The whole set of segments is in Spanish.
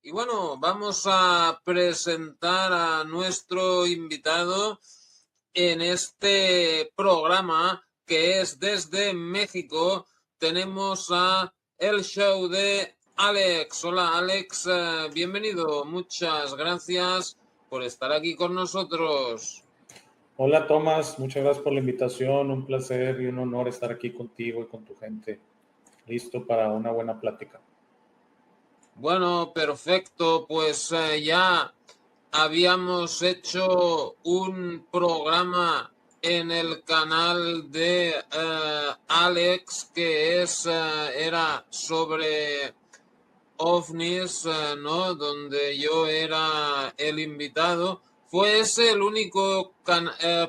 Y bueno, vamos a presentar a nuestro invitado en este programa que es desde México. Tenemos a el show de Alex. Hola Alex, bienvenido. Muchas gracias por estar aquí con nosotros. Hola Tomás, muchas gracias por la invitación, un placer y un honor estar aquí contigo y con tu gente. Listo para una buena plática. Bueno, perfecto, pues ya habíamos hecho un programa en el canal de Alex que era sobre ovnis, ¿no? Donde yo era el invitado. ¿Fue ese el único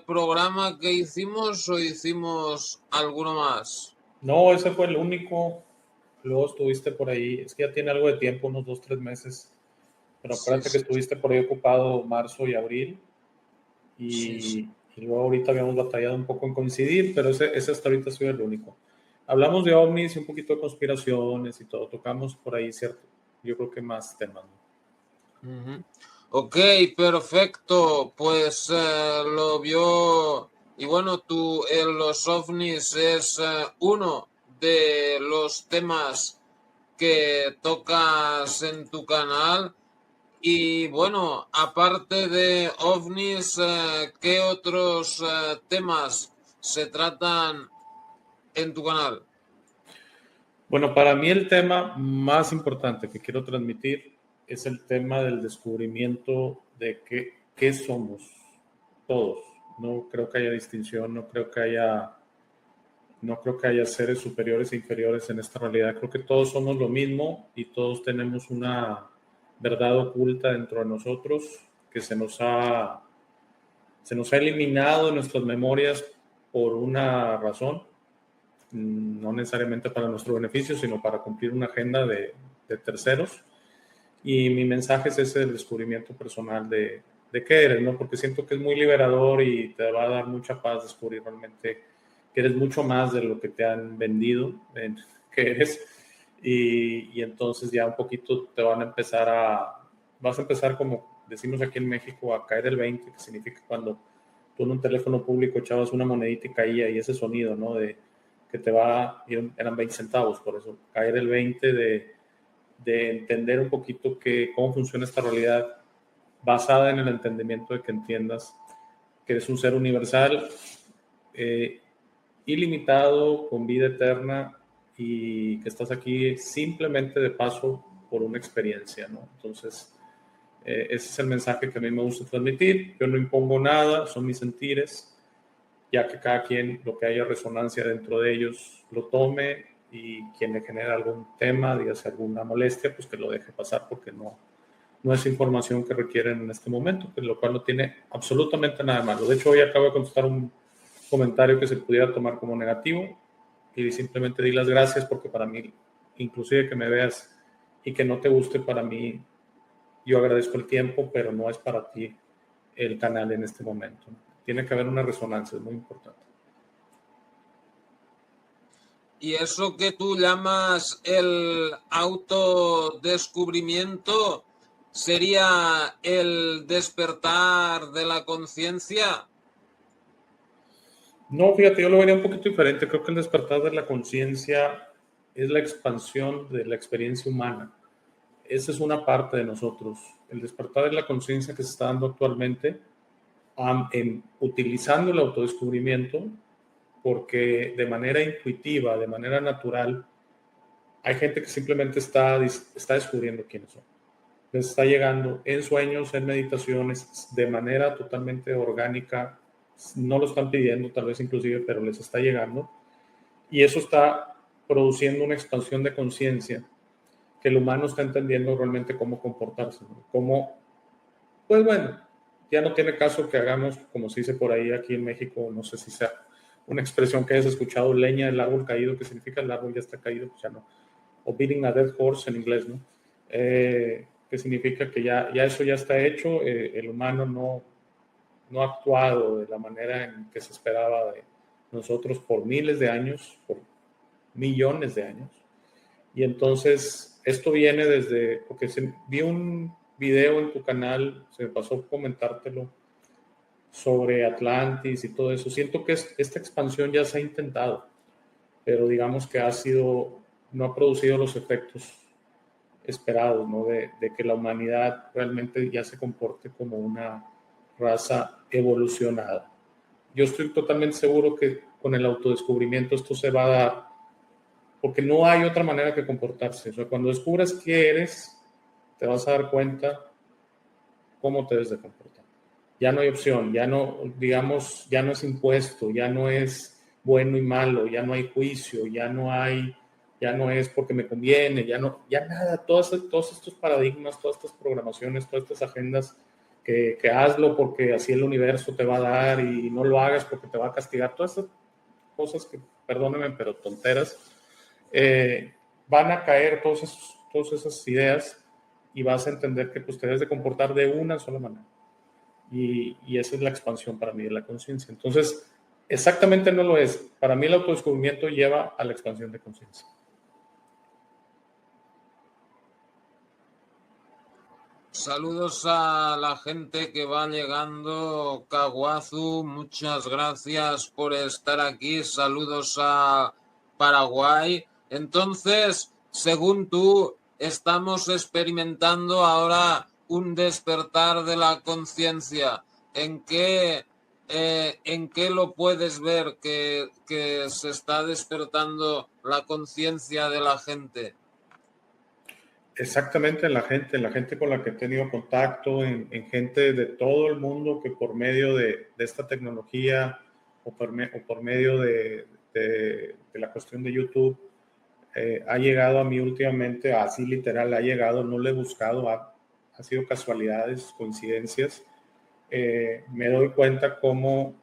programa que hicimos o hicimos alguno más? No, ese fue el único. Luego estuviste por ahí, es que ya tiene algo de tiempo, unos 2-3 meses, pero Sí, acuérdate que sí, estuviste por ahí ocupado marzo y abril sí, sí. y luego ahorita habíamos batallado un poco en coincidir, pero ese hasta ahorita ha sido el único. Hablamos de ovnis y un poquito de conspiraciones y todo, tocamos por ahí, ¿cierto? Yo creo que más temas, ¿no? Ujú. Ok, perfecto. Pues lo vio. Y bueno, tú en los ovnis es uno de los temas que tocas en tu canal. Y bueno, aparte de ovnis, ¿qué otros temas se tratan en tu canal? Bueno, para mí el tema más importante que quiero transmitir es el tema del descubrimiento de qué somos todos. No creo que haya distinción, no creo que haya seres superiores e inferiores en esta realidad. Creo que todos somos lo mismo y todos tenemos una verdad oculta dentro de nosotros que se nos ha eliminado de nuestras memorias por una razón, no necesariamente para nuestro beneficio, sino para cumplir una agenda de terceros. Y mi mensaje es ese del descubrimiento personal de qué eres, ¿no? Porque siento que es muy liberador y te va a dar mucha paz descubrir realmente que eres mucho más de lo que te han vendido que eres. Y entonces ya un poquito vas a empezar como decimos aquí en México, a caer el 20, que significa cuando tú en un teléfono público echabas una monedita y caía, y ese sonido, ¿no? De que eran 20 centavos, por eso, caer el 20 de entender un poquito cómo funciona esta realidad basada en el entendimiento de que entiendas que eres un ser universal, eh, ilimitado, con vida eterna y que estás aquí simplemente de paso por una experiencia, ¿no? Entonces, ese es el mensaje que a mí me gusta transmitir. Yo no impongo nada, son mis sentires, ya que cada quien, lo que haya resonancia dentro de ellos, lo tome, y quien le genera algún tema, dígase alguna molestia, pues que lo deje pasar, porque no es información que requieren en este momento, lo cual no tiene absolutamente nada de malo. De hecho, hoy acabo de contestar un comentario que se pudiera tomar como negativo y simplemente di las gracias, porque para mí, inclusive que me veas y que no te guste, para mí, yo agradezco el tiempo, pero no es para ti el canal en este momento. Tiene que haber una resonancia, es muy importante. Y eso que tú llamas el autodescubrimiento sería el despertar de la conciencia. No, fíjate, yo lo vería un poquito diferente. Creo que el despertar de la conciencia es la expansión de la experiencia humana. Esa es una parte de nosotros. El despertar de la conciencia que se está dando actualmente, utilizando el autodescubrimiento, porque de manera intuitiva, de manera natural, hay gente que simplemente está descubriendo quiénes son. Les está llegando en sueños, en meditaciones, de manera totalmente orgánica. No lo están pidiendo, tal vez inclusive, pero les está llegando. Y eso está produciendo una expansión de conciencia que el humano está entendiendo realmente cómo comportarse, ¿no? Pues bueno, ya no tiene caso que hagamos, como se dice por ahí aquí en México, no sé si sea una expresión que hayas escuchado, leña del árbol caído, que significa el árbol ya está caído, pues ya no. O beating a dead horse en inglés, ¿no? Que significa que ya eso ya está hecho, el humano no ha actuado de la manera en que se esperaba de nosotros por miles de años, por millones de años. Y entonces esto viene desde, porque vi un video en tu canal, se me pasó comentártelo, sobre Atlantis y todo eso. Siento que esta expansión ya se ha intentado, pero digamos que no ha producido los efectos esperados, ¿no? De que la humanidad realmente ya se comporte como una raza evolucionada. Yo estoy totalmente seguro que con el autodescubrimiento esto se va a dar, porque no hay otra manera que comportarse. O sea, cuando descubras qué eres, te vas a dar cuenta cómo te debes de comportar. Ya no hay opción, ya no, digamos, ya no es impuesto, ya no es bueno y malo, ya no hay juicio, ya no es porque me conviene, ya nada, todos estos paradigmas, todas estas programaciones, todas estas agendas que hazlo porque así el universo te va a dar y no lo hagas porque te va a castigar, todas estas cosas que, perdónenme, pero tonteras, eh, van a caer todas esas ideas y vas a entender que pues, te debes de comportar de una sola manera. Y esa es la expansión para mí de la conciencia. Entonces, exactamente no lo es. Para mí el autodescubrimiento lleva a la expansión de conciencia. Saludos a la gente que va llegando. Kawazu, muchas gracias por estar aquí. Saludos a Paraguay. Entonces, según tú, estamos experimentando ahora un despertar de la conciencia. ¿En qué lo puedes ver que se está despertando la conciencia de la gente? Exactamente, la gente con la que he tenido contacto, en gente de todo el mundo que por medio de esta tecnología o por medio de la cuestión de YouTube ha llegado a mí últimamente, así literal ha llegado, no lo he buscado, ha sido casualidades, coincidencias. Me doy cuenta cómo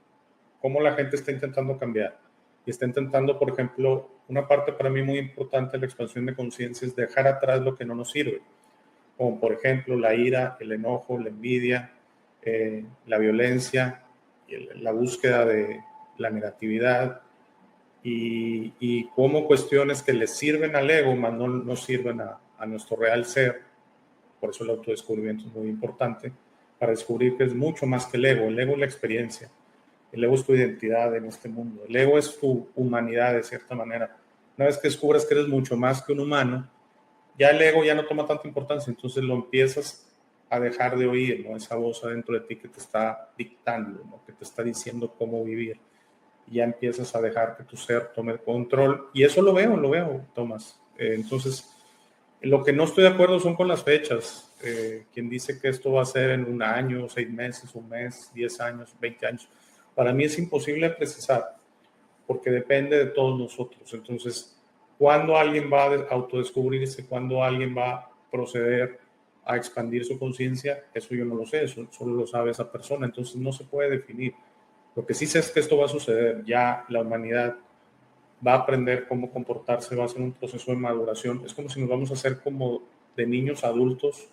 la gente está intentando cambiar y está intentando, por ejemplo, una parte para mí muy importante de la expansión de conciencia es dejar atrás lo que no nos sirve, como por ejemplo la ira, el enojo, la envidia, la violencia, la búsqueda de la negatividad y cómo cuestiones que le sirven al ego, más no sirven a nuestro real ser. Por eso el autodescubrimiento es muy importante, para descubrir que es mucho más que el ego es la experiencia. El ego es tu identidad en este mundo. El ego es tu humanidad, de cierta manera. Una vez que descubres que eres mucho más que un humano, ya el ego ya no toma tanta importancia. Entonces lo empiezas a dejar de oír, ¿no? Esa voz adentro de ti que te está dictando, ¿no? Que te está diciendo cómo vivir. Y ya empiezas a dejar que tu ser tome el control. Y eso lo veo, Tomás. Entonces, lo que no estoy de acuerdo son con las fechas. Quien dice que esto va a ser en un año, 6 meses, un mes, 10 años, 20 años. Para mí es imposible precisar, porque depende de todos nosotros. Entonces, ¿cuándo alguien va a autodescubrirse? ¿Cuándo alguien va a proceder a expandir su conciencia? Eso yo no lo sé, eso solo lo sabe esa persona. Entonces, no se puede definir. Lo que sí sé es que esto va a suceder. Ya la humanidad va a aprender cómo comportarse, va a ser un proceso de maduración. Es como si nos vamos a hacer como de niños adultos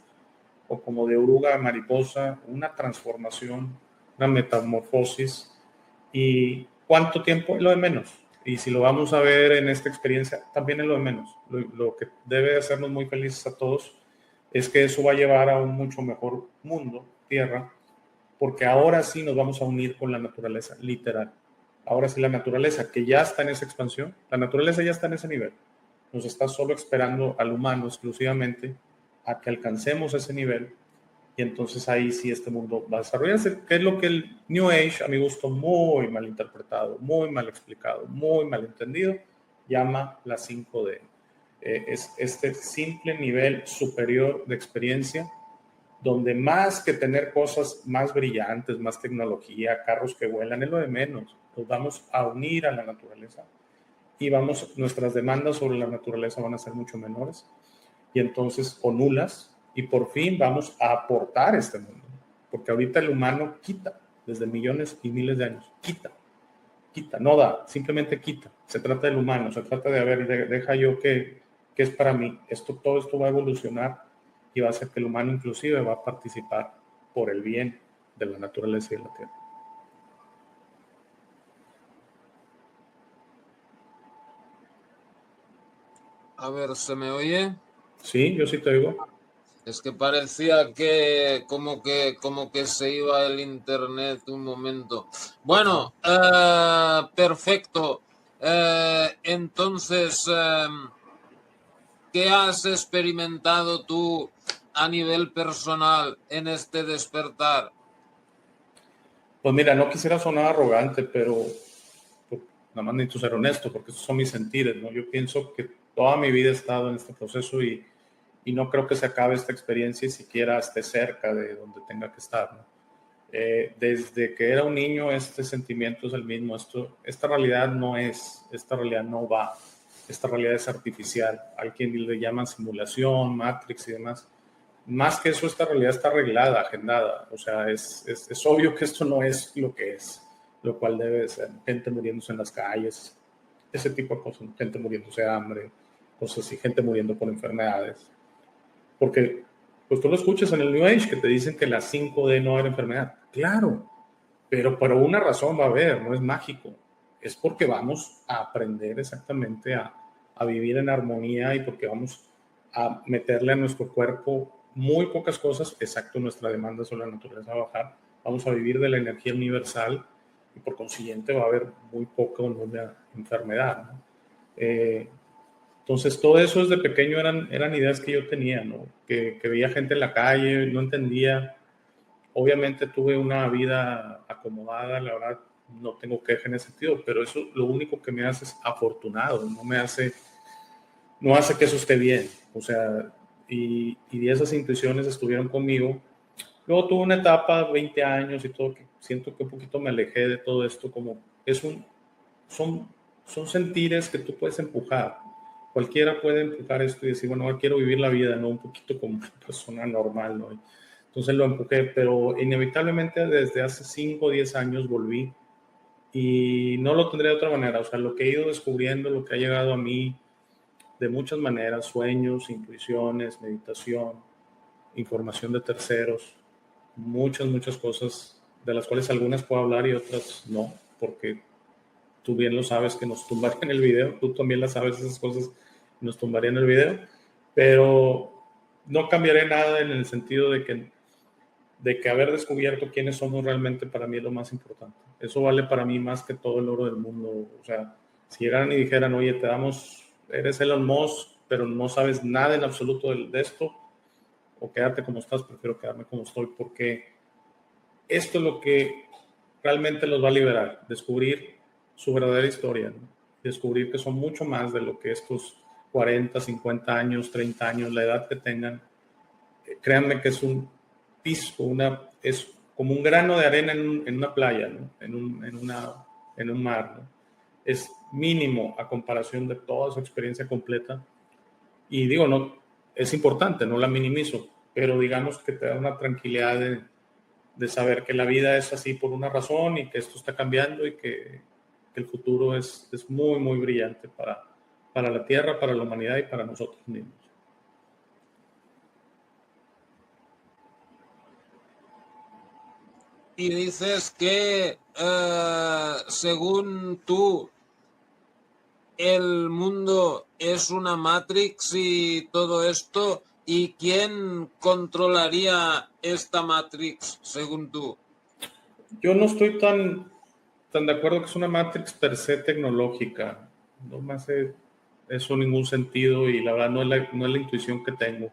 o como de oruga a mariposa, una transformación, una metamorfosis. ¿Y cuánto tiempo? Es lo de menos. Y si lo vamos a ver en esta experiencia, también es lo de menos. Lo que debe hacernos muy felices a todos es que eso va a llevar a un mucho mejor mundo, tierra, porque ahora sí nos vamos a unir con la naturaleza, literal. Ahora sí la naturaleza, que ya está en esa expansión, la naturaleza ya está en ese nivel. Nos está solo esperando al humano exclusivamente a que alcancemos ese nivel y entonces ahí sí este mundo va a desarrollarse, que es lo que el New Age, a mi gusto, muy mal interpretado, muy mal explicado, muy mal entendido, llama la 5D. Es este simple nivel superior de experiencia donde más que tener cosas más brillantes, más tecnología, carros que vuelan, es lo de menos. Nos vamos a unir a la naturaleza y nuestras demandas sobre la naturaleza van a ser mucho menores y entonces o nulas y por fin vamos a aportar este mundo. Porque ahorita el humano quita desde millones y miles de años, quita, no da, simplemente quita. Se trata del humano, se trata de, a ver, deja yo que es para mí. Todo esto va a evolucionar y va a hacer que el humano inclusive va a participar por el bien de la naturaleza y de la tierra. A ver, ¿se me oye? Sí, yo sí te digo. Es que parecía que como que se iba el internet un momento. Bueno, perfecto. Entonces, ¿qué has experimentado tú a nivel personal en este despertar? Pues mira, no quisiera sonar arrogante, pero pues, nada más necesito ser honesto, porque esos son mis sentires, ¿no? Yo pienso que toda mi vida he estado en este proceso y no creo que se acabe esta experiencia y siquiera esté cerca de donde tenga que estar, ¿no? Desde que era un niño, este sentimiento es el mismo. Esta realidad no es, esta realidad no va, esta realidad es artificial. Hay quien le llaman simulación, Matrix y demás. Más que eso, esta realidad está arreglada, agendada. O sea, es obvio que esto no es lo que es, lo cual debe de ser. Gente muriéndose en las calles, ese tipo de cosas, gente muriéndose de hambre, cosas así, gente muriendo por enfermedades. Porque, pues tú lo escuchas en el New Age que te dicen que la 5D no era enfermedad. Claro, pero por una razón va a haber, no es mágico. Es porque vamos a aprender exactamente a vivir en armonía y porque vamos a meterle a nuestro cuerpo muy pocas cosas, exacto, nuestra demanda sobre la naturaleza va a bajar. Vamos a vivir de la energía universal y por consiguiente va a haber muy poca o nula enfermedad, ¿no? Entonces, todo eso desde pequeño eran ideas que yo tenía, ¿no? Que veía gente en la calle, no entendía. Obviamente tuve una vida acomodada, la verdad, no tengo queja en ese sentido, pero eso lo único que me hace es afortunado, no hace que eso esté bien. O sea, y esas intuiciones estuvieron conmigo. Luego tuve una etapa, 20 años y todo, que siento que un poquito me alejé de todo esto, como son, son sentires que tú puedes empujar. Cualquiera puede empujar esto y decir, bueno, quiero vivir la vida, ¿no? Un poquito como una persona normal, ¿no? Entonces lo empujé, pero inevitablemente desde hace 5 o 10 años volví y no lo tendré de otra manera. O sea, lo que he ido descubriendo, lo que ha llegado a mí de muchas maneras, sueños, intuiciones, meditación, información de terceros, muchas cosas de las cuales algunas puedo hablar y otras no, porque tú bien lo sabes que nos tumbarían el video, tú también las sabes esas cosas, nos tumbarían el video, pero no cambiaré nada en el sentido de que haber descubierto quiénes somos realmente para mí es lo más importante. Eso vale para mí más que todo el oro del mundo. O sea, si llegaran y dijeran, oye, eres Elon Musk, pero no sabes nada en absoluto de esto, o quédate como estás, prefiero quedarme como estoy, porque esto es lo que realmente los va a liberar, descubrir su verdadera historia, ¿no? Descubrir que son mucho más de lo que estos 40, 50 años, 30 años, la edad que tengan. Créanme que es un piso, es como un grano de arena en una playa, ¿no? En un mar, ¿no? Es mínimo a comparación de toda su experiencia completa. Y digo, no, es importante, no la minimizo, pero digamos que te da una tranquilidad de saber que la vida es así por una razón y que esto está cambiando y que el futuro es muy brillante para la Tierra, para la humanidad y para nosotros mismos. Y dices que, según tú, el mundo es una Matrix y todo esto, ¿y quién controlaría esta Matrix, según tú? Yo no estoy tan de acuerdo que es una Matrix per se tecnológica. No me hace eso ningún sentido y la verdad no es la intuición que tengo.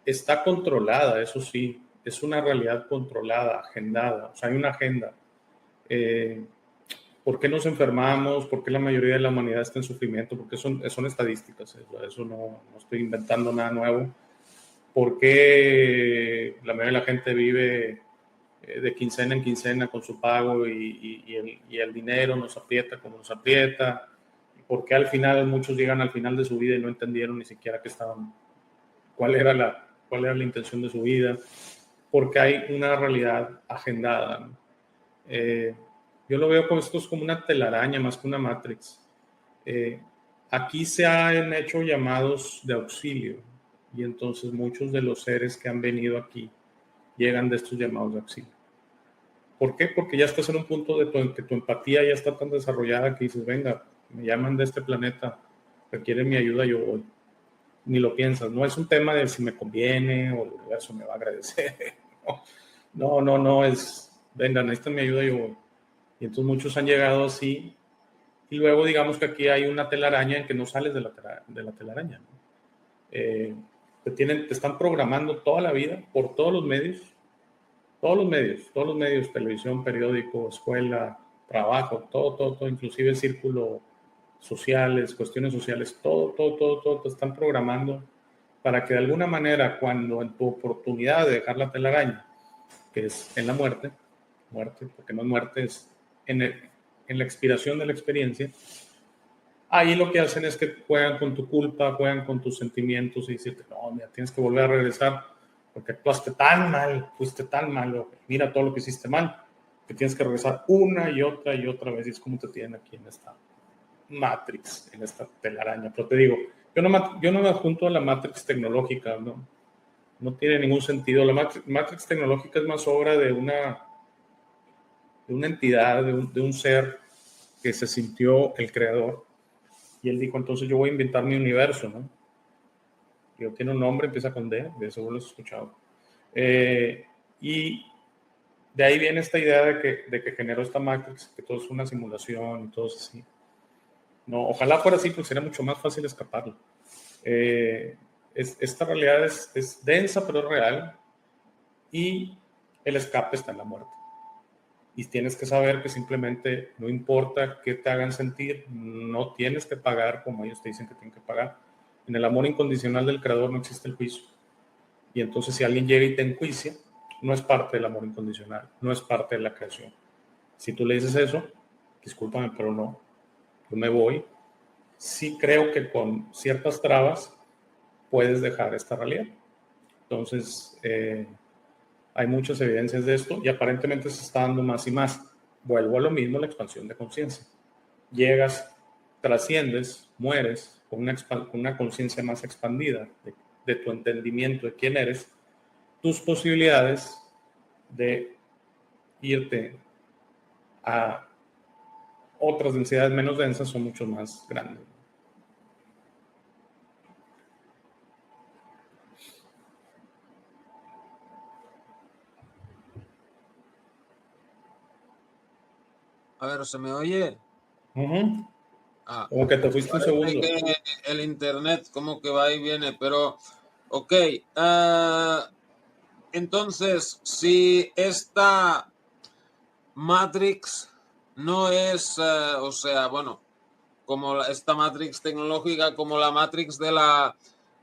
Está controlada, eso sí, es una realidad controlada, agendada, o sea, hay una agenda. Eh, ¿Por qué nos enfermamos? ¿Por qué la mayoría de la humanidad está en sufrimiento? Porque son estadísticas, eso no estoy inventando nada nuevo. ¿Por qué la mayoría de la gente vive de quincena en quincena con su pago y el dinero nos aprieta como nos aprieta? ¿Por qué al final muchos llegan al final de su vida y no entendieron ni siquiera que estaban, cuál era la intención de su vida? Porque hay una realidad agendada, ¿no? Yo lo veo como esto es como una telaraña más que una Matrix. Eh, Aquí se han hecho llamados de auxilio y entonces muchos de los seres que han venido aquí llegan de estos llamados de auxilio. ¿Por qué? Porque ya estás en un punto en que tu empatía ya está tan desarrollada que dices, venga, me llaman de este planeta, requieren mi ayuda, yo voy. ni lo piensas. No es un tema de si me conviene o el universo me va a agradecer. No, es, venga, necesitan mi ayuda, yo voy. Y entonces muchos han llegado así. Y luego digamos que aquí hay una telaraña en que no sales de la telaraña, ¿no? Te están programando toda la vida por todos los medios, televisión, periódico, escuela, trabajo, todo, inclusive el círculo sociales, cuestiones sociales, todo te están programando para que de alguna manera, cuando en tu oportunidad de dejar la telaraña, que es en la muerte, porque no es muerte, es en la expiración de la experiencia, ahí lo que hacen es que juegan con tu culpa, juegan con tus sentimientos y decirte, no, mira, tienes que volver a regresar porque actuaste tan mal, fuiste tan malo, mira todo lo que hiciste mal, que tienes que regresar una y otra vez, y es como te tienen aquí en esta Matrix, en esta telaraña. Pero te digo, yo no me adjunto a la Matrix tecnológica, no tiene ningún sentido. La Matrix tecnológica es más obra de una entidad, de un ser que se sintió el creador, y él dijo, entonces yo voy a inventar mi universo, ¿no? Y tiene un nombre, empieza con D, de seguro lo has escuchado. Y de ahí viene esta idea de que generó esta Matrix, que todo es una simulación y todo es así. No, ojalá fuera así, porque sería mucho más fácil escaparlo. Esta realidad es densa, pero es real, y el escape está en la muerte. Y tienes que saber que simplemente no importa qué te hagan sentir, no tienes que pagar como ellos te dicen que tienen que pagar. En el amor incondicional del creador no existe el juicio. Y entonces si alguien llega y te enjuicia, no es parte del amor incondicional, no es parte de la creación. Si tú le dices eso, discúlpame, pero no, yo me voy. Sí creo que con ciertas trabas puedes dejar esta realidad. Entonces, hay muchas evidencias de esto y aparentemente se está dando más y más. Vuelvo a lo mismo, la expansión de conciencia. Llegas, trasciendes, mueres con una conciencia más expandida de tu entendimiento de quién eres, tus posibilidades de irte a otras densidades menos densas son mucho más grandes. A ver, ¿se me oye? Como que te fuiste un segundo. Que el internet como que va y viene, pero ok. Entonces, si esta Matrix no es, o sea, bueno, como esta Matrix tecnológica, como la Matrix de la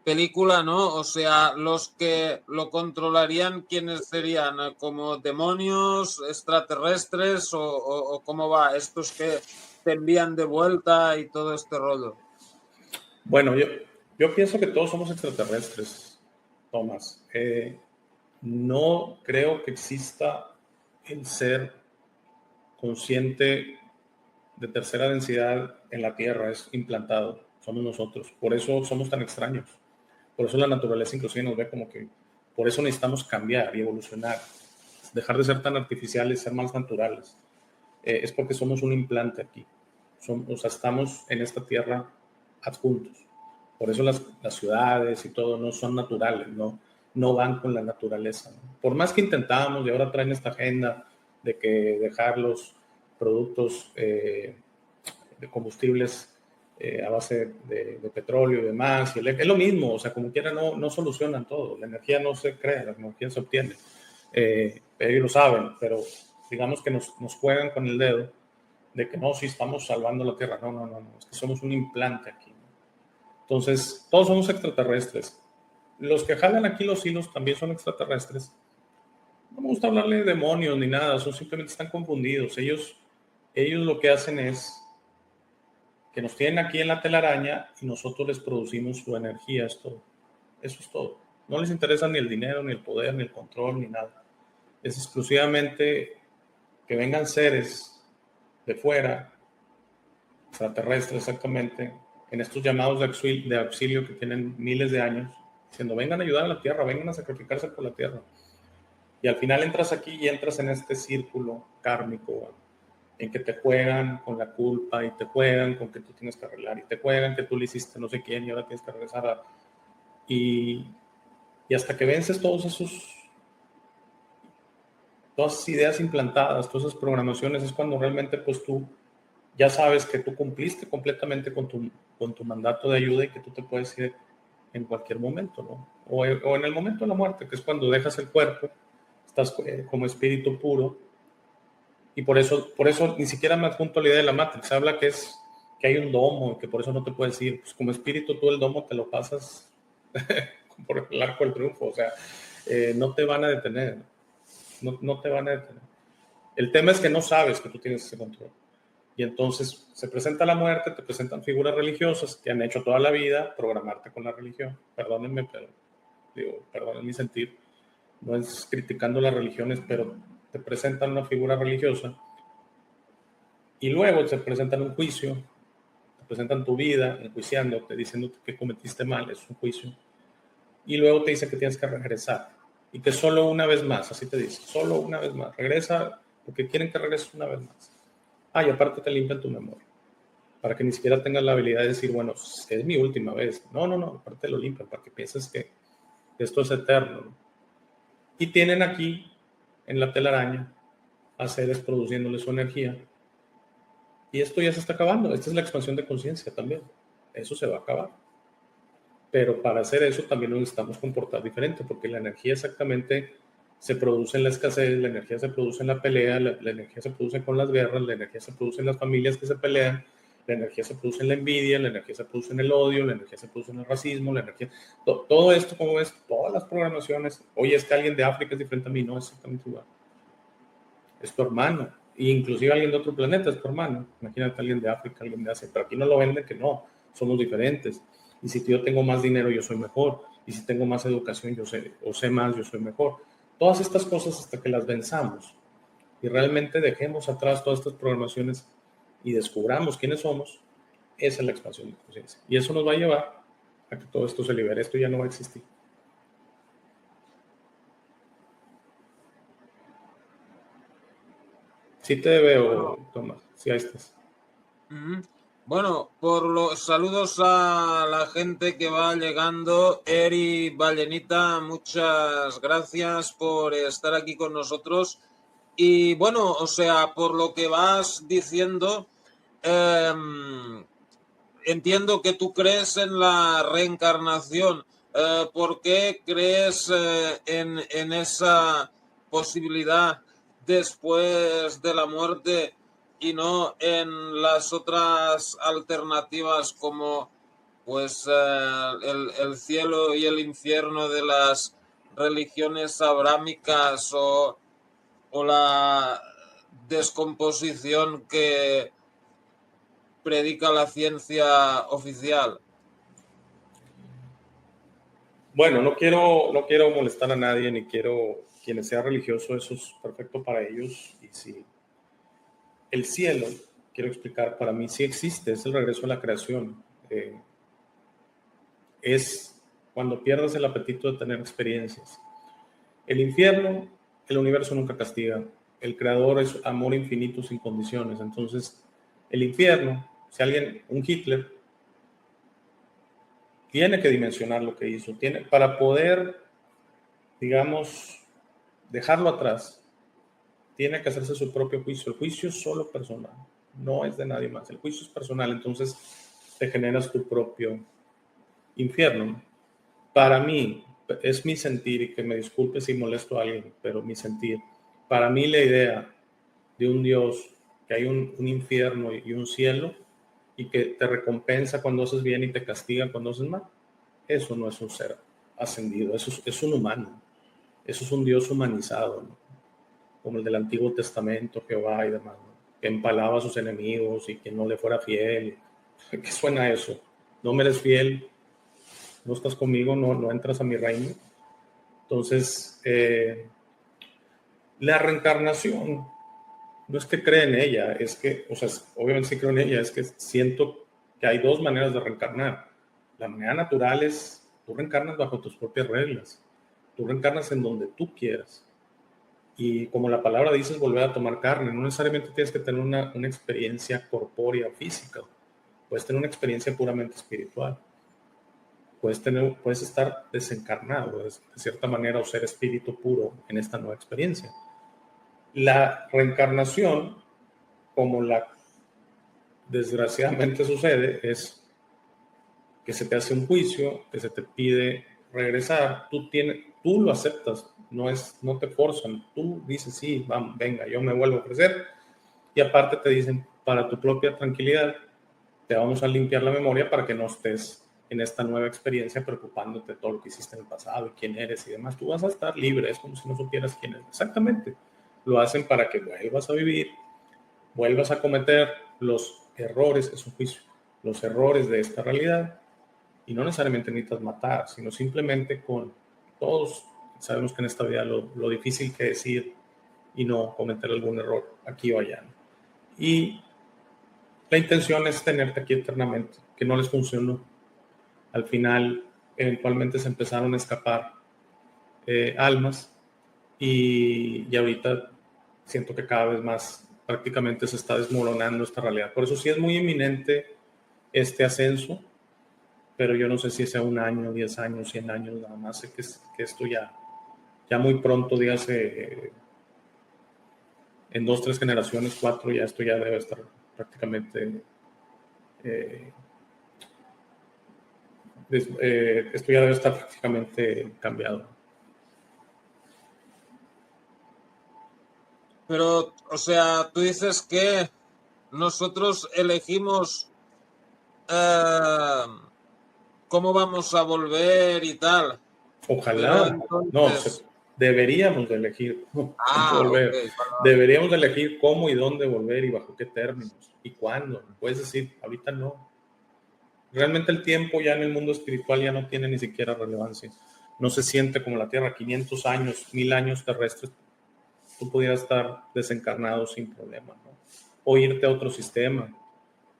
película, ¿no? O sea, los que lo controlarían, ¿quiénes serían? ¿Como demonios, extraterrestres o cómo va? Estos que te envían de vuelta y todo este rollo. Bueno, yo pienso que todos somos extraterrestres, Tomás. No creo que exista el ser consciente de tercera densidad en la Tierra, es implantado, somos nosotros. Por eso somos tan extraños. Por eso la naturaleza inclusive nos ve como que, por eso necesitamos cambiar y evolucionar, dejar de ser tan artificiales, ser más naturales. Es porque somos un implante aquí. O sea, estamos en esta Tierra adjuntos. Por eso las ciudades y todo no son naturales, no van con la naturaleza, ¿no? Por más que intentamos, y ahora traen esta agenda de que dejar los productos de combustibles a base de petróleo y demás, es lo mismo, o sea, como quiera no solucionan todo, la energía no se crea, la energía se obtiene, ellos lo saben, pero digamos que nos juegan con el dedo de que no, sí estamos salvando la Tierra, no, es que somos un implante aquí. Entonces, todos somos extraterrestres. Los que jalan aquí los hilos también son extraterrestres. No me gusta hablarle de demonios ni nada, simplemente están confundidos. Ellos lo que hacen es que nos tienen aquí en la telaraña y nosotros les producimos su energía, es todo. Eso es todo. No les interesa ni el dinero, ni el poder, ni el control, ni nada. Es exclusivamente que vengan seres de fuera, extraterrestres exactamente, en estos llamados de auxilio que tienen miles de años, diciendo, vengan a ayudar a la Tierra, vengan a sacrificarse por la Tierra. Y al final entras aquí y entras en este círculo kármico en que te juegan con la culpa y te juegan con que tú tienes que arreglar y te juegan que tú le hiciste no sé quién y ahora tienes que regresar Y hasta que vences todas esas ideas implantadas, todas esas programaciones, es cuando realmente pues tú ya sabes que tú cumpliste completamente con tu mandato de ayuda y que tú te puedes ir en cualquier momento, ¿no? O en el momento de la muerte, que es cuando dejas el cuerpo, estás como espíritu puro. Y por eso ni siquiera me adjunto a la idea de la Matrix. Habla que hay un domo y que por eso no te puedes ir. Pues como espíritu tú el domo te lo pasas por el arco del triunfo. O sea, no te van a detener. No te van a detener. El tema es que no sabes que tú tienes ese control. Y entonces se presenta la muerte, te presentan figuras religiosas que han hecho toda la vida programarte con la religión. Perdónenme, pero perdónenme mi sentir. No es criticando las religiones, pero te presentan una figura religiosa y luego te presentan un juicio, te presentan tu vida, enjuiciándote, diciéndote que cometiste mal, es un juicio. Y luego te dice que tienes que regresar y que solo una vez más, así te dice, solo una vez más, regresa porque quieren que regreses una vez más. Y aparte te limpian tu memoria, para que ni siquiera tengas la habilidad de decir, bueno, es mi última vez. No, aparte lo limpian, para que pienses que esto es eterno. Y tienen aquí, en la telaraña, a seres produciéndole su energía. Y esto ya se está acabando. Esta es la expansión de conciencia también. Eso se va a acabar. Pero para hacer eso también nos necesitamos comportar diferente, porque la energía exactamente se produce en la escasez, la energía se produce en la pelea, la energía se produce con las guerras, la energía se produce en las familias que se pelean, la energía se produce en la envidia, la energía se produce en el odio, la energía se produce en el racismo, la energía... Todo esto, como ves, todas las programaciones. Oye, es que alguien de África es diferente a mí, no es exactamente igual. Es tu hermano. E inclusive alguien de otro planeta es tu hermano. Imagínate alguien de África, alguien de Asia. Pero aquí no lo venden, que no, somos diferentes. Y si yo tengo más dinero, yo soy mejor. Y si tengo más educación, yo sé más, yo soy mejor. Todas estas cosas hasta que las venzamos y realmente dejemos atrás todas estas programaciones y descubramos quiénes somos, esa es la expansión de conciencia. Y eso nos va a llevar a que todo esto se libere. Esto ya no va a existir. Sí te veo, Tomás. Sí, ahí estás. Bueno, por los saludos a la gente que va llegando. Eri Vallenita, muchas gracias por estar aquí con nosotros. Y bueno, o sea, por lo que vas diciendo, entiendo que tú crees en la reencarnación. ¿Por qué crees en esa posibilidad después de la muerte y no en las otras alternativas como pues el cielo y el infierno de las religiones abrámicas o la descomposición que predica la ciencia oficial? Bueno, no quiero molestar a nadie, ni quiero quienes sea religioso, eso es perfecto para ellos. Y si el cielo, quiero explicar, para mí sí existe, es el regreso a la creación. Es cuando pierdes el apetito de tener experiencias. El infierno, el universo nunca castiga. El creador es amor infinito sin condiciones. Entonces, el infierno, si alguien, un Hitler, tiene que dimensionar lo que hizo, para poder, digamos, dejarlo atrás, tiene que hacerse su propio juicio. El juicio es solo personal, no es de nadie más. El juicio es personal, entonces te generas tu propio infierno. Para mí, es mi sentir, y que me disculpe si molesto a alguien, pero mi sentir, para mí la idea de un Dios, que hay un infierno y un cielo, y que te recompensa cuando haces bien y te castiga cuando haces mal, eso no es un ser ascendido, eso es un humano, eso es un Dios humanizado, ¿no? Como el del Antiguo Testamento, Jehová y demás, ¿no? Que empalaba a sus enemigos y que no le fuera fiel. ¿Qué suena eso? No me eres fiel, no estás conmigo, no entras a mi reino. Entonces, la reencarnación, no es que crea en ella, es que, o sea, obviamente sí creo en ella, es que siento que hay dos maneras de reencarnar. La manera natural es, tú reencarnas bajo tus propias reglas, tú reencarnas en donde tú quieras. Y como la palabra dice, es volver a tomar carne. No necesariamente tienes que tener una experiencia corpórea o física. Puedes tener una experiencia puramente espiritual. puedes estar desencarnado, de cierta manera, o ser espíritu puro en esta nueva experiencia. La reencarnación, como desgraciadamente sucede, es que se te hace un juicio, que se te pide regresar, tú lo aceptas, no te forzan, tú dices, sí, vamos, venga, yo me vuelvo a ofrecer, y aparte te dicen, para tu propia tranquilidad, te vamos a limpiar la memoria para que no estés en esta nueva experiencia preocupándote de todo lo que hiciste en el pasado y quién eres y demás. Tú vas a estar libre, es como si no supieras quién eres. Exactamente. Lo hacen para que vuelvas a vivir, vuelvas a cometer los errores, es un juicio, los errores de esta realidad. Y no necesariamente necesitas matar, sino simplemente todos sabemos que en esta vida lo difícil que es ir y no cometer algún error aquí o allá. Y la intención es tenerte aquí eternamente, que no les funcionó. Al final, eventualmente se empezaron a escapar almas y ahorita siento que cada vez más prácticamente se está desmoronando esta realidad. Por eso sí es muy inminente este ascenso, pero yo no sé si sea 1 año, 10 años, 100 años, nada más sé que esto ya muy pronto, dígase, en 2, 3 generaciones, 4, ya esto ya debe estar prácticamente, esto ya debe estar prácticamente cambiado. Pero, o sea, tú dices que nosotros elegimos cómo vamos a volver y tal. Pero Ojalá, no, entonces, deberíamos de elegir cómo volver. okay, Deberíamos de elegir cómo y dónde volver y bajo qué términos y cuándo. Puedes decir, ahorita no. Realmente el tiempo ya en el mundo espiritual ya no tiene ni siquiera relevancia. No se siente como la Tierra. 500 años, 1000 años terrestres, tú pudieras estar desencarnado sin problema, ¿no? O irte a otro sistema,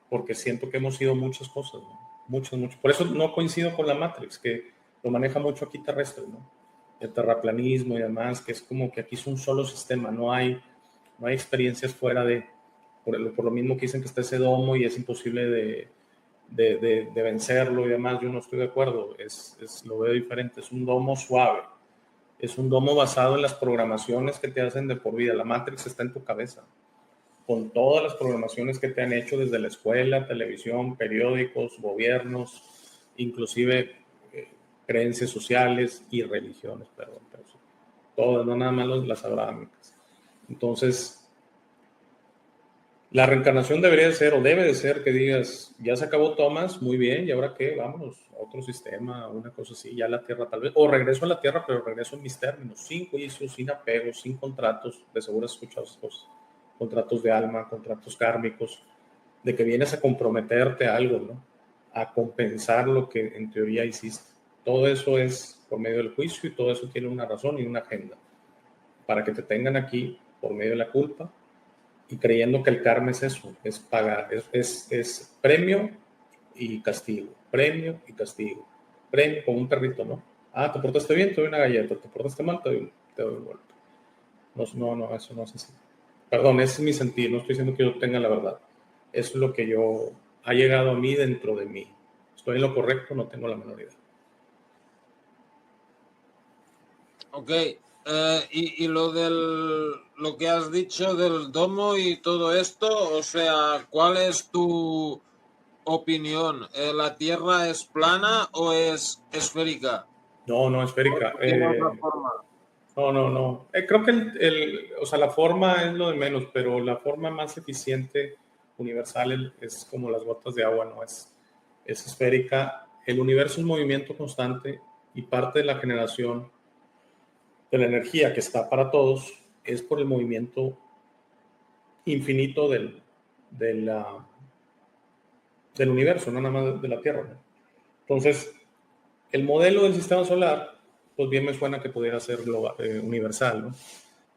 porque siento que hemos sido muchas cosas, ¿no? Muchas. Por eso no coincido con la Matrix, que lo maneja mucho aquí terrestre, ¿no? El terraplanismo y demás, que es como que aquí es un solo sistema, no hay experiencias fuera por lo mismo que dicen que está ese domo y es imposible de vencerlo y demás. Yo no estoy de acuerdo, lo veo diferente, es un domo suave, es un domo basado en las programaciones que te hacen de por vida. La Matrix está en tu cabeza, con todas las programaciones que te han hecho desde la escuela, televisión, periódicos, gobiernos, inclusive creencias sociales y religiones, perdón, todas, no nada más las abrámicas. Entonces, la reencarnación debería ser, o debe de ser, que digas, ya se acabó Thomas, muy bien, ¿y ahora qué? Vámonos a otro sistema, una cosa así, ya la Tierra tal vez, o regreso a la Tierra, pero regreso en mis términos, sin juicios, sin apegos, sin contratos, de seguro has escuchado esas cosas, contratos de alma, contratos kármicos, de que vienes a comprometerte a algo, ¿no? A compensar lo que en teoría hiciste. Todo eso es por medio del juicio y todo eso tiene una razón y una agenda, para que te tengan aquí por medio de la culpa, y creyendo que el karma es eso, es pagar, es premio y castigo, premio y castigo, premio, como un perrito, ¿no? Ah, te portaste bien, te doy una galleta, te portaste mal, te doy un golpe. No, eso no es así. Perdón, ese es mi sentir, no estoy diciendo que yo tenga la verdad. Eso es lo que ha llegado a mí dentro de mí. ¿Estoy en lo correcto? No tengo la menor idea. ok. Y lo que has dicho del domo y todo esto, o sea, ¿cuál es tu opinión? ¿La Tierra es plana o es esférica? No, ¿O esférica. tiene otra forma? No. Creo que o sea, la forma es lo de menos, pero la forma más eficiente, universal, es como las gotas de agua, ¿no? Es esférica. El universo es movimiento constante y parte de la generación de la energía que está para todos es por el movimiento infinito del universo, no nada más de la Tierra, ¿no? Entonces, el modelo del sistema solar, pues bien me suena que pudiera ser universal, ¿no?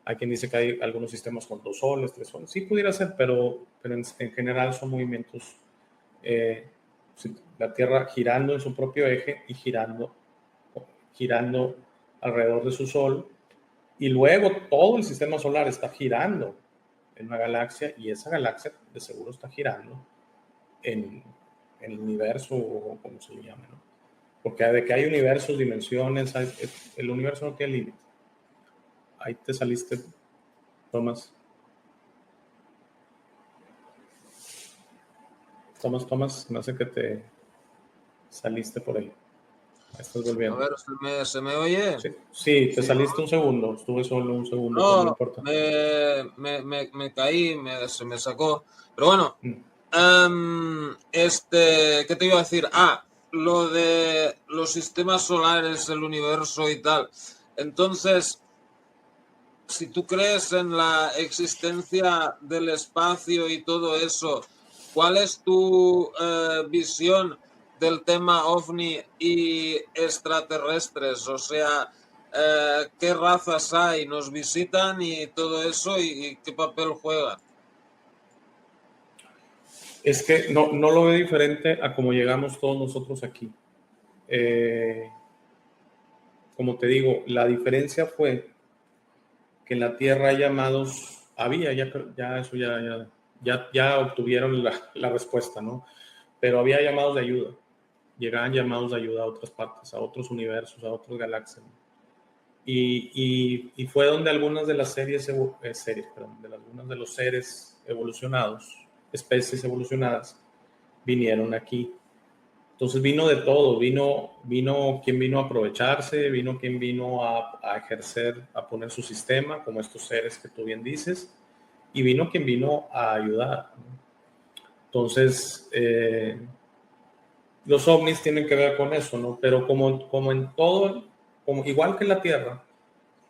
Hay quien dice que hay algunos sistemas con 2 soles, 3 soles. Sí pudiera ser, pero en general son movimientos, la Tierra girando en su propio eje y girando alrededor de su Sol. Y luego todo el sistema solar está girando en una galaxia y esa galaxia de seguro está girando en el universo o como se le llame, ¿no? Porque de que hay universos, dimensiones, el universo no tiene límite. Ahí te saliste, Tomás. Tomás, no sé que te saliste por ahí. Estás A volviendo. ver, ¿se me oye? Sí, te Sí. saliste un segundo. Estuve solo un segundo, pero no No, importa. me caí, se me sacó. Pero bueno, ¿qué te iba a decir? Lo de los sistemas solares, el universo y tal. Entonces, si tú crees en la existencia del espacio y todo eso, ¿cuál es tu visión del tema ovni y extraterrestres? O sea, ¿qué razas hay? ¿Nos visitan y todo eso? ¿Y qué papel juega? Es que no lo veo diferente a cómo llegamos todos nosotros aquí. Como te digo, la diferencia fue que en la Tierra hay llamados, había, ya eso ya obtuvieron la respuesta, ¿no? Pero había llamados de ayuda, llegaban llamados de ayuda a otras partes, a otros universos, a otras galaxias, ¿no? Y fue donde algunas de las algunos de los seres evolucionados, especies evolucionadas, vinieron aquí. Entonces vino de todo, vino quien vino a aprovecharse, vino quien vino a ejercer, a poner su sistema, como estos seres que tú bien dices, y vino quien vino a ayudar. Entonces, los ovnis tienen que ver con eso, ¿no? Pero como en todo, como, igual que en la Tierra,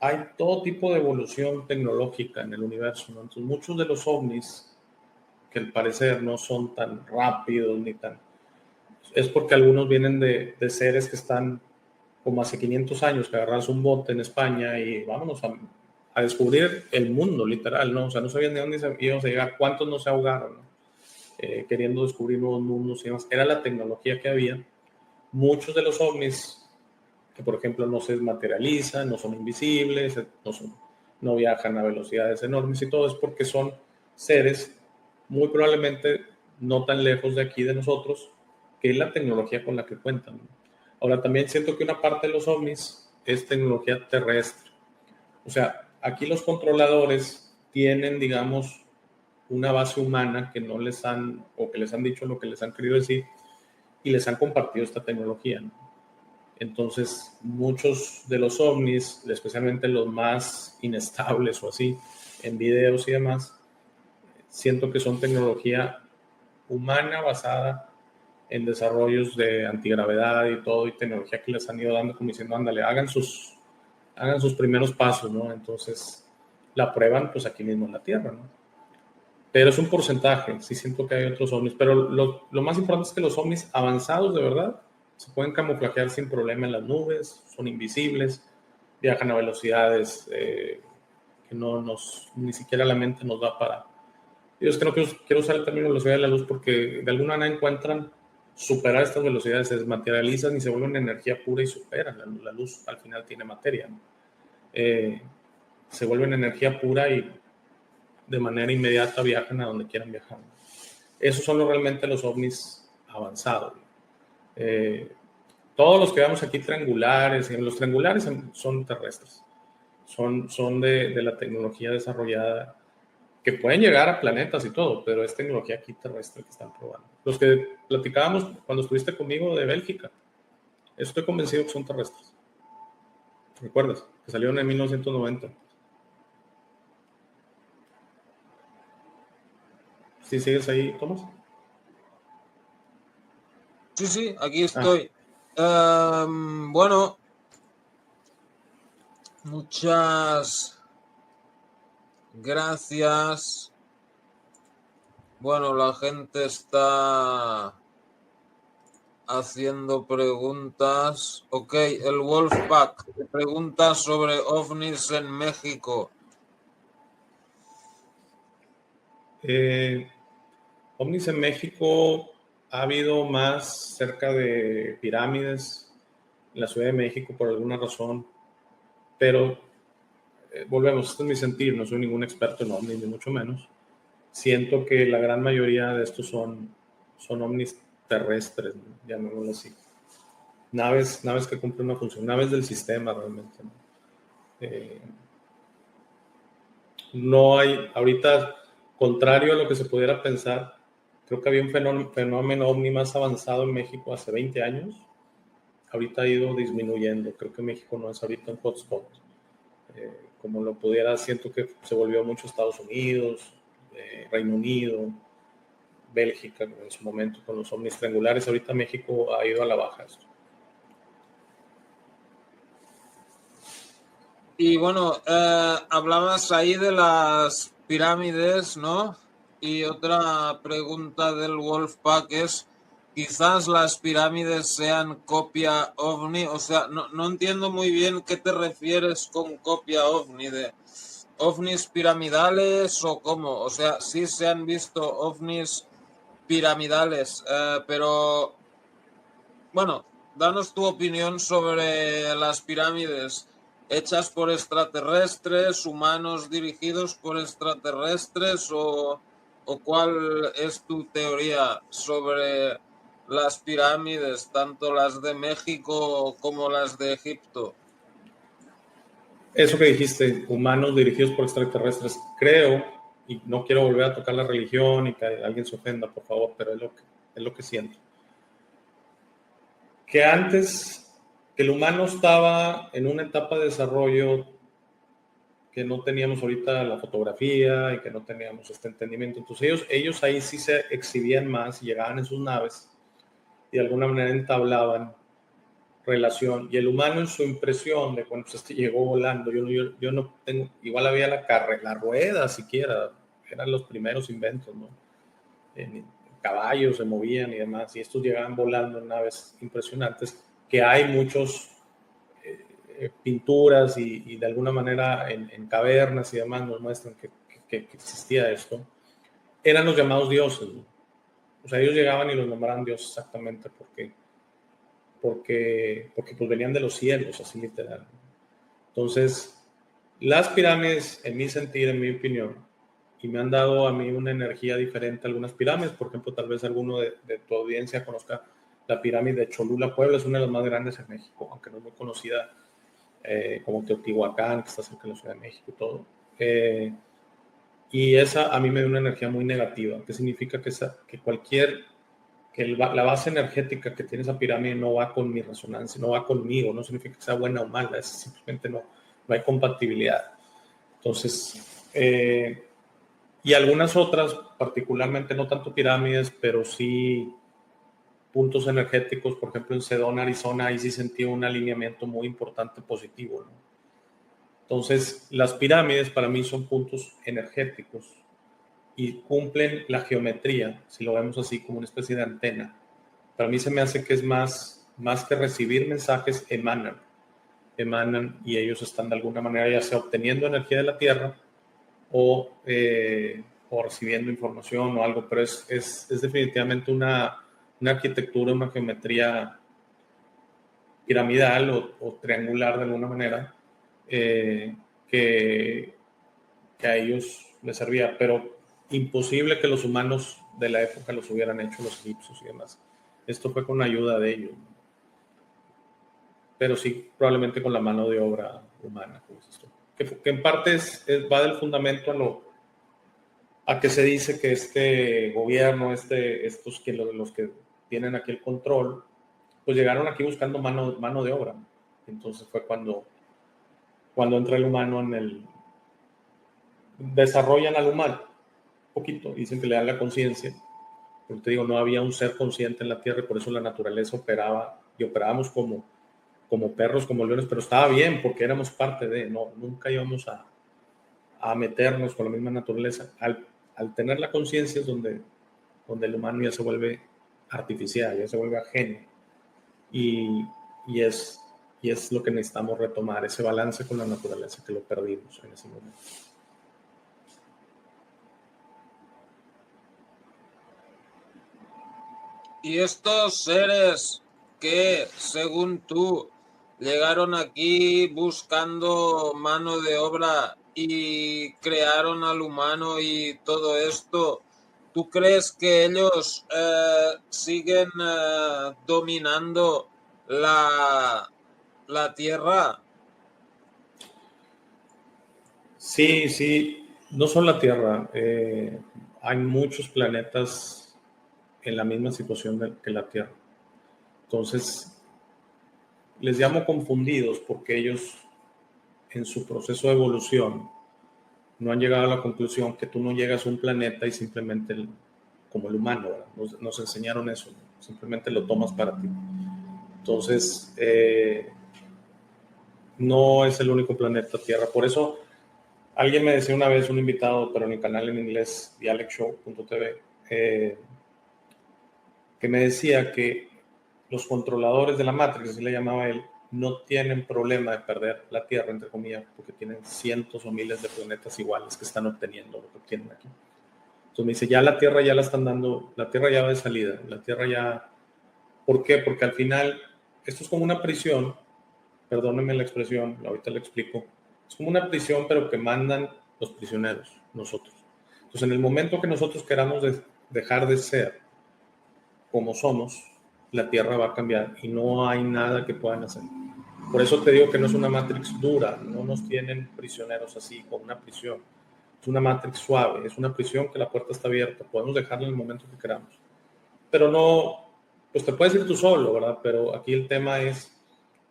hay todo tipo de evolución tecnológica en el universo, ¿no? Entonces, muchos de los ovnis, que al parecer no son tan rápidos ni tan... Es porque algunos vienen de seres que están como hace 500 años, que agarras un bote en España y vámonos a descubrir el mundo, literal, ¿no? O sea, no sabían de dónde íbamos a llegar, cuántos no se ahogaron, ¿no? Queriendo descubrir nuevos mundos y demás. Era la tecnología que había. Muchos de los ovnis, que por ejemplo no se materializan, no son invisibles, no viajan a velocidades enormes y todo, es porque son seres muy probablemente no tan lejos de aquí de nosotros, que es la tecnología con la que cuentan. Ahora, también siento que una parte de los ovnis es tecnología terrestre. O sea, aquí los controladores tienen, digamos, una base humana que no les han, o que les han dicho lo que les han querido decir, y les han compartido esta tecnología, ¿no? Entonces, muchos de los ovnis, especialmente los más inestables o así, en videos y demás, siento que son tecnología humana basada en desarrollos de antigravedad y todo, y tecnología que les han ido dando como diciendo, ándale, hagan sus primeros pasos, ¿no? Entonces, la prueban pues aquí mismo en la Tierra, ¿no? Pero es un porcentaje, sí siento que hay otros ovnis, pero lo más importante es que los ovnis avanzados de verdad se pueden camuflajear sin problema en las nubes, son invisibles, viajan a velocidades que ni siquiera la mente nos da para... Yo es que no quiero usar el término velocidad de la luz porque de alguna manera encuentran superar estas velocidades, se desmaterializan y se vuelven energía pura y superan. La luz al final tiene materia, ¿no? Se vuelven energía pura y de manera inmediata viajan a donde quieran viajar. Esos son realmente los ovnis avanzados. Eh, todos los que vemos aquí triangulares, los triangulares son terrestres, son de la tecnología desarrollada, que pueden llegar a planetas y todo, pero es tecnología aquí terrestre que están probando. Los que platicábamos cuando estuviste conmigo de Bélgica, estoy convencido que son terrestres. ¿Recuerdas? Que salieron en 1990. ¿Sí sigues ahí, Tomás? Sí, aquí Ah, estoy. Bueno, muchas gracias. Bueno, la gente está haciendo preguntas. Ok, el Wolfpack pregunta sobre ovnis en México. eh, ovnis en México ha habido más cerca de pirámides en la Ciudad de México por alguna razón, pero volvemos, este es mi sentir, no soy ningún experto en ovnis, ni mucho menos. Siento que la gran mayoría de estos son ovnis terrestres, ¿no? Llamémoslo así. naves que cumplen una función, naves del sistema realmente, ¿no? No hay, ahorita, contrario a lo que se pudiera pensar, creo que había un fenómeno ovni más avanzado en México hace 20 años. Ahorita ha ido disminuyendo. Creo que México no es ahorita un hotspot. Como lo pudiera, siento que se volvió mucho Estados Unidos, Reino Unido, Bélgica en su momento con los ovnis triangulares. Ahorita México ha ido a la baja esto. Y bueno, hablabas ahí de las pirámides, ¿no? Y otra pregunta del Wolfpack es, quizás las pirámides sean copia ovni, o sea, no entiendo muy bien qué te refieres con copia ovni, de ovnis piramidales o cómo, o sea, sí se han visto ovnis piramidales, pero bueno, danos tu opinión sobre las pirámides hechas por extraterrestres, humanos dirigidos por extraterrestres, o cuál es tu teoría sobre las pirámides, tanto las de México como las de Egipto. Eso que dijiste, humanos dirigidos por extraterrestres, creo, y no quiero volver a tocar la religión y que alguien se ofenda, por favor, pero es lo que siento. Que antes, que el humano estaba en una etapa de desarrollo que no teníamos ahorita la fotografía y que no teníamos este entendimiento. Entonces ellos ahí sí se exhibían más y llegaban en sus naves y de alguna manera entablaban relación. Y el humano en su impresión de cuando pues llegó volando, yo no tengo, igual había la rueda siquiera, eran los primeros inventos, ¿no? Caballos se movían y demás, y estos llegaban volando en naves impresionantes, que hay muchos pinturas y de alguna manera en cavernas y demás nos muestran que existía esto. Eran los llamados dioses, ¿no? O sea, ellos llegaban y los nombraban dioses exactamente porque pues venían de los cielos, así literal. Entonces, las pirámides, en mi sentir, en mi opinión, y me han dado a mí una energía diferente algunas pirámides. Por ejemplo, tal vez alguno de tu audiencia conozca la pirámide de Cholula, Puebla, es una de las más grandes en México, aunque no es muy conocida como Teotihuacán, que está cerca de la Ciudad de México y todo. Y esa a mí me da una energía muy negativa, que significa que la base energética que tiene esa pirámide no va con mi resonancia, no va conmigo, no significa que sea buena o mala, es simplemente no hay compatibilidad. Entonces, y algunas otras, particularmente no tanto pirámides, pero sí puntos energéticos, por ejemplo en Sedona, Arizona, ahí sí sentí un alineamiento muy importante positivo, ¿no? Entonces, las pirámides para mí son puntos energéticos y cumplen la geometría, si lo vemos así como una especie de antena. Para mí se me hace que es más que recibir mensajes, emanan y ellos están de alguna manera ya sea obteniendo energía de la Tierra o recibiendo información o algo, pero es definitivamente una arquitectura, una geometría piramidal o triangular de alguna manera que a ellos les servía, pero imposible que los humanos de la época los hubieran hecho, los egipcios y demás. Esto fue con ayuda de ellos, pero sí probablemente con la mano de obra humana, como es esto. Que en parte va del fundamento a que se dice que este gobierno, estos que los que tienen aquí el control, pues llegaron aquí buscando mano de obra. Entonces fue cuando entra el humano desarrollan al humano un poquito, dicen que le dan la conciencia. Como te digo, no había un ser consciente en la Tierra y por eso la naturaleza operaba y operábamos como perros, como leones, pero estaba bien porque éramos parte nunca íbamos a meternos con la misma naturaleza. Al tener la conciencia es donde el humano ya se vuelve artificial, ya se vuelve ajeno y es lo que necesitamos retomar, ese balance con la naturaleza que lo perdimos en ese momento. Y estos seres que, según tú, llegaron aquí buscando mano de obra y crearon al humano y todo esto, ¿tú crees que ellos siguen dominando la Tierra. Sí, no solo la Tierra. Hay muchos planetas en la misma situación que la Tierra. Entonces, les llamo confundidos porque ellos, en su proceso de evolución, no han llegado a la conclusión que tú no llegas a un planeta y simplemente, como el humano, nos enseñaron eso, ¿no? Simplemente lo tomas para ti. Entonces, no es el único planeta Tierra. Por eso, alguien me decía una vez, un invitado, pero en el canal en inglés, dialectshow.tv, que me decía que los controladores de la Matrix, así le llamaba él, no tienen problema de perder la Tierra, entre comillas, porque tienen cientos o miles de planetas iguales que están obteniendo lo que obtienen aquí. Entonces me dice, ya la Tierra ya la están dando, la Tierra ya va de salida, la Tierra ya... ¿Por qué? Porque al final, esto es como una prisión, perdónenme la expresión, ahorita le explico, es como una prisión, pero que mandan los prisioneros, nosotros. Entonces, en el momento que nosotros queramos dejar de ser como somos, la Tierra va a cambiar y no hay nada que puedan hacer. Por eso te digo que no es una Matrix dura, no nos tienen prisioneros así, como una prisión. Es una Matrix suave, es una prisión que la puerta está abierta, podemos dejarla en el momento que queramos. Pero no, pues te puedes ir tú solo, ¿verdad? Pero aquí el tema es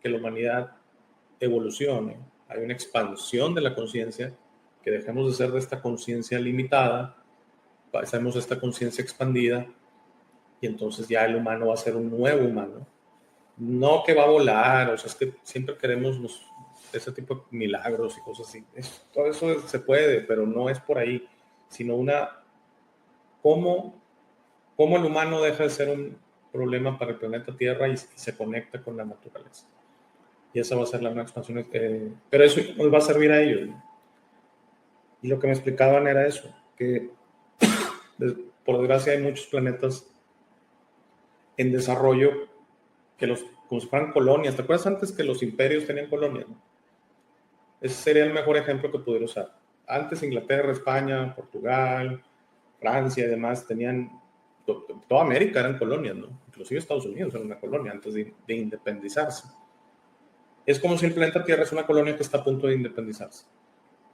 que la humanidad evolucione, hay una expansión de la conciencia, que dejemos de ser de esta conciencia limitada, pasemos a esta conciencia expandida y entonces ya el humano va a ser un nuevo humano. No que va a volar, o sea, es que siempre queremos ese tipo de milagros y cosas así. Todo eso se puede, pero no es por ahí, sino cómo el humano deja de ser un problema para el planeta Tierra y se conecta con la naturaleza. Y esa va a ser la nueva expansión. Pero eso nos va a servir a ellos, ¿no? Y lo que me explicaban era eso, que por desgracia hay muchos planetas en desarrollo como si fueran colonias. ¿Te acuerdas antes que los imperios tenían colonias, no? Ese sería el mejor ejemplo que pudiera usar. Antes Inglaterra, España, Portugal, Francia y demás tenían, toda América eran colonias, ¿no? Inclusive Estados Unidos era una colonia antes de independizarse. Es como si el planeta Tierra es una colonia que está a punto de independizarse.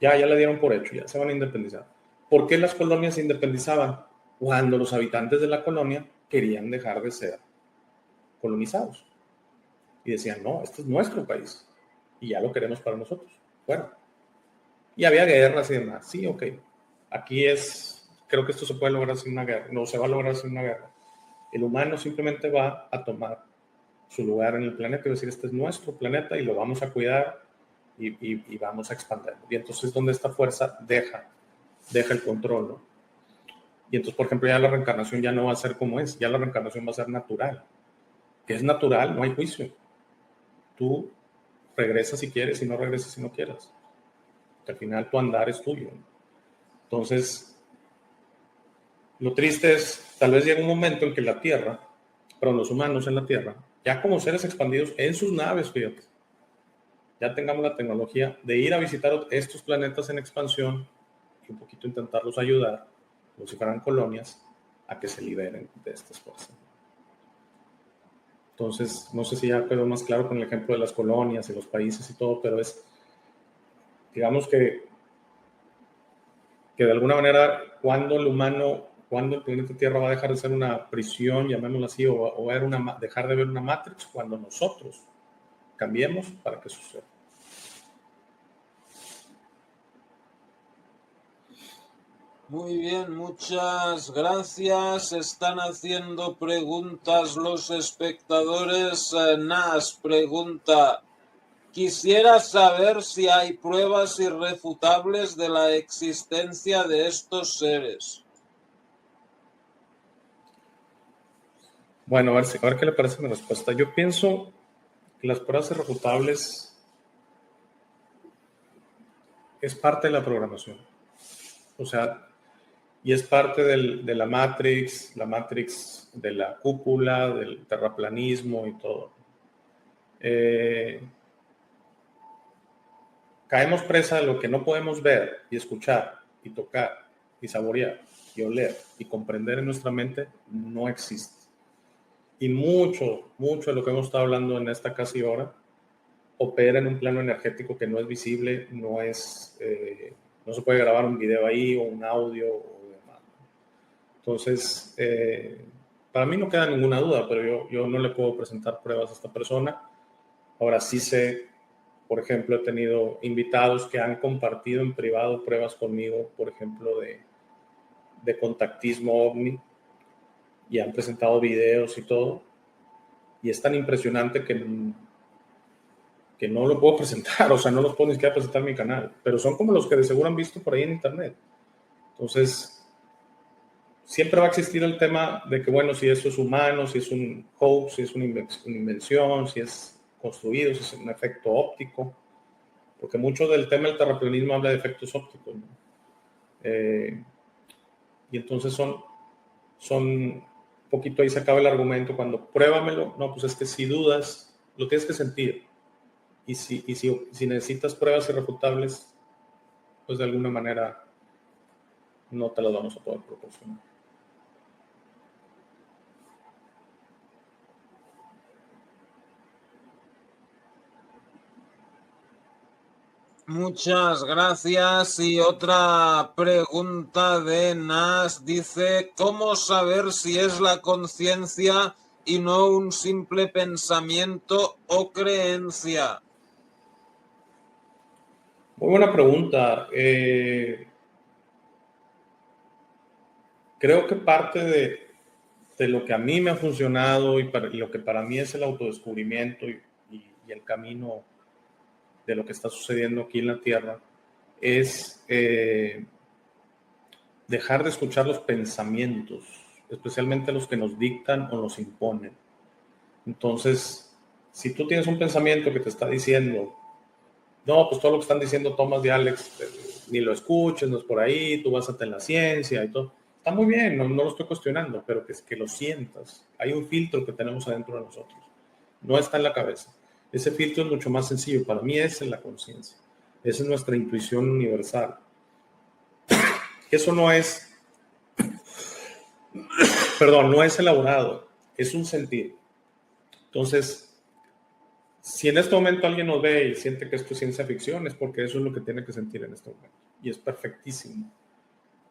Ya la dieron por hecho, ya se van a independizar. ¿Por qué las colonias se independizaban? Cuando los habitantes de la colonia querían dejar de ser colonizados. Y decían, no, este es nuestro país y ya lo queremos para nosotros. Bueno, y había guerras y demás. Sí, ok. Aquí creo que esto se puede lograr sin una guerra. No se va a lograr sin una guerra. El humano simplemente va a tomar su lugar en el planeta y decir, este es nuestro planeta y lo vamos a cuidar y vamos a expandir. Y entonces donde esta fuerza deja el control, ¿no? Y entonces, por ejemplo, ya la reencarnación ya no va a ser como es, ya la reencarnación va a ser natural. Que es natural, no hay juicio. Tú regresas si quieres y no regresas si no quieres. Que al final tu andar es tuyo. Entonces, lo triste es, tal vez llega un momento en que la Tierra, pero los humanos en la Tierra, ya como seres expandidos en sus naves, fíjate, ya tengamos la tecnología de ir a visitar estos planetas en expansión y un poquito intentarlos ayudar, como si fueran colonias, a que se liberen de estas fuerzas. Entonces, no sé si ya quedó más claro con el ejemplo de las colonias y los países y todo, pero digamos que de alguna manera, cuando el planeta Tierra va a dejar de ser una prisión, llamémoslo así, o dejar de ver una Matrix, cuando nosotros cambiemos para que suceda. Muy bien, muchas gracias. Están haciendo preguntas los espectadores. Nas pregunta, quisiera saber si hay pruebas irrefutables de la existencia de estos seres. Bueno, a ver qué le parece mi respuesta. Yo pienso que las pruebas irrefutables es parte de la programación. O sea, y es parte de la Matrix de la cúpula, del terraplanismo y todo. Caemos presa de lo que no podemos ver y escuchar y tocar y saborear y oler y comprender en nuestra mente, no existe. y mucho de lo que hemos estado hablando en esta casi hora opera en un plano energético que no es visible, no se puede grabar un video ahí o un audio o demás. Entonces, para mí no queda ninguna duda, pero yo no le puedo presentar pruebas a esta persona. Ahora sí sé, por ejemplo, he tenido invitados que han compartido en privado pruebas conmigo, por ejemplo, de contactismo ovni, y han presentado videos y todo, y es tan impresionante que no lo puedo presentar, o sea, no los puedo ni siquiera presentar en mi canal, pero son como los que de seguro han visto por ahí en internet. Entonces, siempre va a existir el tema de que, bueno, si eso es humano, si es un hoax, si es una invención, si es construido, si es un efecto óptico, porque mucho del tema del terraplanismo habla de efectos ópticos, ¿no? Y entonces son un poquito, ahí se acaba el argumento cuando pruébamelo. No, pues es que si dudas, lo tienes que sentir. Y si necesitas pruebas irrefutables, pues de alguna manera no te las vamos a poder proporcionar. Muchas gracias. Y otra pregunta de Nas dice, ¿cómo saber si es la conciencia y no un simple pensamiento o creencia? Muy buena pregunta. Creo que parte de lo que a mí me ha funcionado y lo que para mí es el autodescubrimiento y el camino de lo que está sucediendo aquí en la Tierra es dejar de escuchar los pensamientos, especialmente los que nos dictan o nos imponen. Entonces, si tú tienes un pensamiento que te está diciendo, no, pues todo lo que están diciendo Thomas y Alex, ni lo escuches, no es por ahí, tú básate en la ciencia y todo. Está muy bien, no lo estoy cuestionando, pero que lo sientas. Hay un filtro que tenemos adentro de nosotros. No está en la cabeza. Ese filtro es mucho más sencillo. Para mí es en la conciencia. Esa es nuestra intuición universal. Eso no es, no es elaborado, es un sentir. Entonces, si en este momento alguien nos ve y siente que esto es ciencia ficción, es porque eso es lo que tiene que sentir en este momento. Y es perfectísimo.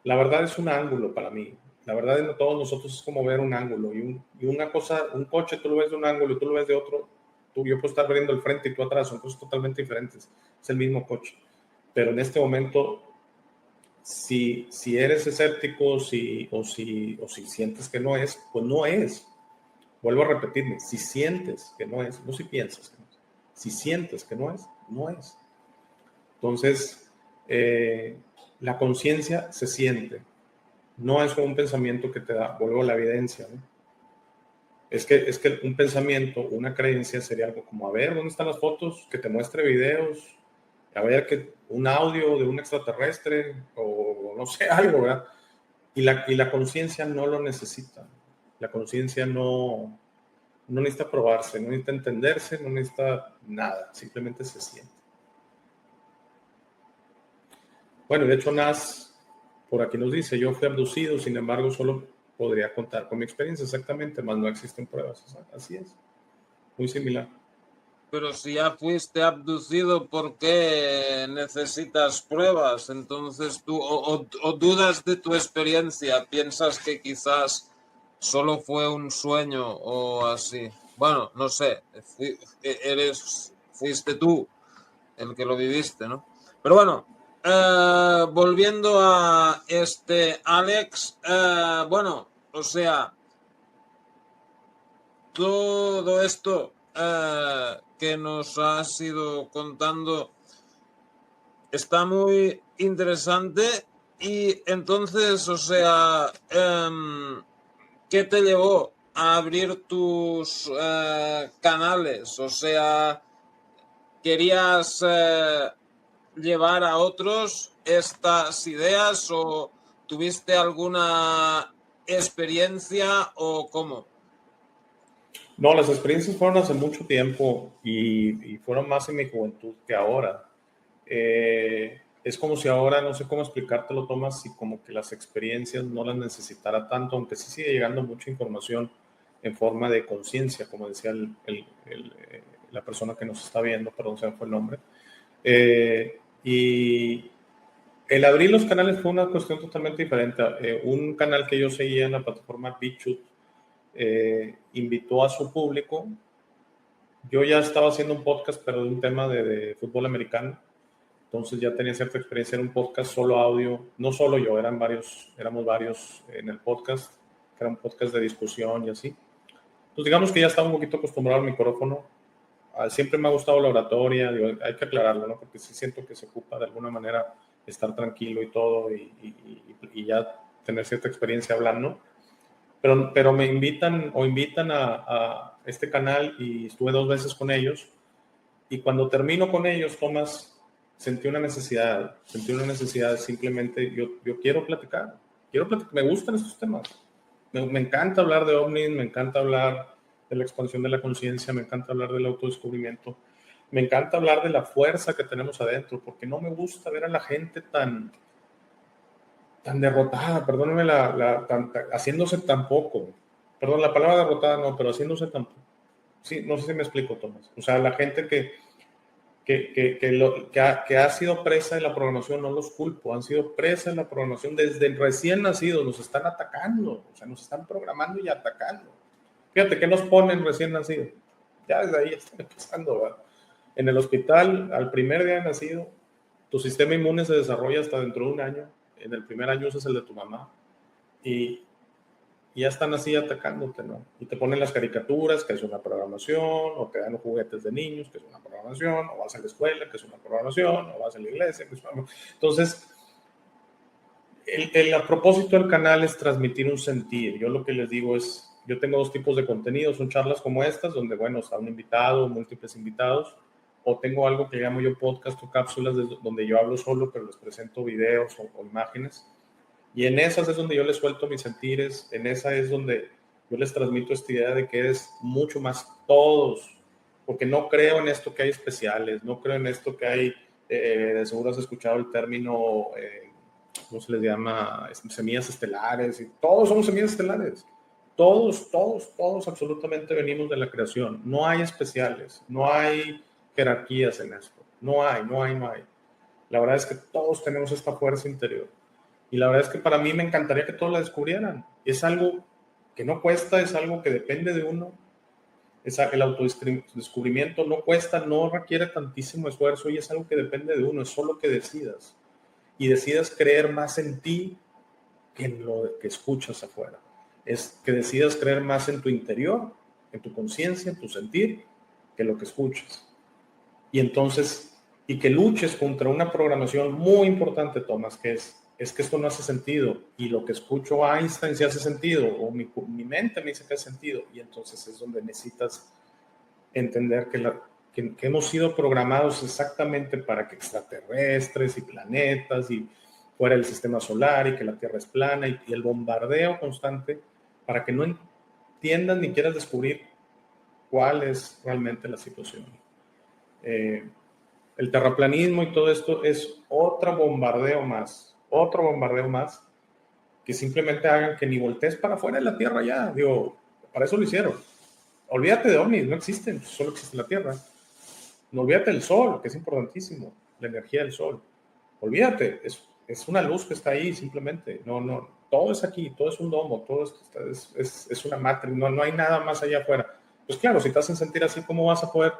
La verdad es un ángulo para mí. La verdad en todos nosotros es como ver un ángulo. Y una cosa, un coche tú lo ves de un ángulo y tú lo ves de otro. Yo puedo estar viendo el frente y tú atrás, son cosas totalmente diferentes. Es el mismo coche. Pero en este momento, si eres escéptico o si sientes que no es, pues no es. Vuelvo a repetirme, si sientes que no es, no si piensas que no es. Si sientes que no es, no es. Entonces, la conciencia se siente. No es un pensamiento que te da, vuelvo a la evidencia, ¿no? Es que un pensamiento, una creencia sería algo como, a ver, ¿dónde están las fotos? Que te muestre videos, a ver, un audio de un extraterrestre o no sé, algo, ¿verdad? Y la conciencia no lo necesita. La conciencia no necesita probarse, no necesita entenderse, no necesita nada, simplemente se siente. Bueno, de hecho, Nas por aquí nos dice, yo fui abducido, sin embargo, solo podría contar con mi experiencia, exactamente, más no existen pruebas. Así es, muy similar. Pero si ya fuiste abducido, ¿por qué necesitas pruebas? Entonces tú o dudas de tu experiencia, piensas que quizás solo fue un sueño o así. Bueno, no sé, fuiste tú el que lo viviste, ¿no? Pero bueno, volviendo a Alex, bueno, o sea, todo esto que nos has ido contando está muy interesante y entonces, o sea, ¿qué te llevó a abrir tus canales? O sea, ¿querías llevar a otros estas ideas o tuviste alguna experiencia o cómo? No, las experiencias fueron hace mucho tiempo y fueron más en mi juventud que ahora. Es como si ahora, no sé cómo explicártelo, Tomás, si como que las experiencias no las necesitara tanto, aunque sí sigue llegando mucha información en forma de conciencia, como decía la persona que nos está viendo, perdón, se me fue el nombre. Y el abrir los canales fue una cuestión totalmente diferente. Un canal que yo seguía en la plataforma BitChute invitó a su público. Yo ya estaba haciendo un podcast, pero de un tema de fútbol americano. Entonces ya tenía cierta experiencia en un podcast solo audio. No solo yo, éramos varios en el podcast, que era un podcast de discusión y así. Entonces digamos que ya estaba un poquito acostumbrado al micrófono. Siempre me ha gustado la oratoria, digo, hay que aclararlo, ¿no? Porque sí siento que se ocupa de alguna manera estar tranquilo y todo y ya tener cierta experiencia hablando. Pero me invitan a este canal y estuve 2 veces con ellos. Y cuando termino con ellos, Tomás, sentí una necesidad simplemente, yo quiero platicar, me gustan estos temas. Me encanta hablar de ovnis, me encanta hablar de la expansión de la conciencia, me encanta hablar del autodescubrimiento, me encanta hablar de la fuerza que tenemos adentro, porque no me gusta ver a la gente tan derrotada, perdónenme, haciéndose tan poco. Perdón, la palabra derrotada no, pero haciéndose tan poco. Sí, no sé si me explico, Tomás. O sea, la gente que ha sido presa de la programación, no los culpo, han sido presa de la programación desde recién nacidos, nos están atacando, o sea, nos están programando y atacando. Fíjate, ¿qué nos ponen recién nacidos? Ya desde ahí están empezando, ¿verdad? En el hospital, al primer día de nacido, tu sistema inmune se desarrolla hasta dentro de 1 año, en el primer año usas el de tu mamá, y ya están así atacándote, ¿no? Y te ponen las caricaturas, que es una programación, o te dan los juguetes de niños, que es una programación, o vas a la escuela, que es una programación, o vas a la iglesia, que es una... Entonces, el propósito del canal es transmitir un sentir. Yo lo que les digo es, yo tengo 2 tipos de contenidos, son charlas como estas, donde, bueno, está un invitado, múltiples invitados, o tengo algo que llamo yo podcast o cápsulas, donde yo hablo solo, pero les presento videos o imágenes. Y en esas es donde yo les suelto mis sentires, en esa es donde yo les transmito esta idea de que es mucho más todos, porque no creo en esto que hay especiales, no creo en esto que hay, de seguro has escuchado el término, ¿cómo se les llama? Semillas estelares, y todos somos semillas estelares. Todos absolutamente venimos de la creación. No hay especiales, no hay jerarquías en esto. No hay. La verdad es que todos tenemos esta fuerza interior. Y la verdad es que para mí me encantaría que todos la descubrieran. Es algo que no cuesta, es algo que depende de uno. El autodescubrimiento no cuesta, no requiere tantísimo esfuerzo y es algo que depende de uno, es solo que decidas. Y decidas creer más en ti que en lo que escuchas afuera. Es que decidas creer más en tu interior, en tu conciencia, en tu sentir, que lo que escuchas. Y entonces, y que luches contra una programación muy importante, Tomás, que es que esto no hace sentido, y lo que escucho a Einstein sí hace sentido, o mi mente me dice que hace sentido, y entonces es donde necesitas entender que hemos sido programados exactamente para que extraterrestres y planetas y fuera del sistema solar y que la Tierra es plana y el bombardeo constante para que no entiendas ni quieras descubrir cuál es realmente la situación. El terraplanismo y todo esto es otro bombardeo más que simplemente hagan que ni voltees para afuera de la Tierra ya. Digo, para eso lo hicieron. Olvídate de ovnis, no existen, solo existe la Tierra. No olvídate del Sol, que es importantísimo, la energía del Sol. Olvídate, es una luz que está ahí simplemente. No, todo es aquí, todo es un domo, todo es una matriz, no hay nada más allá afuera. Pues claro, si te hacen sentir así, ¿cómo vas a poder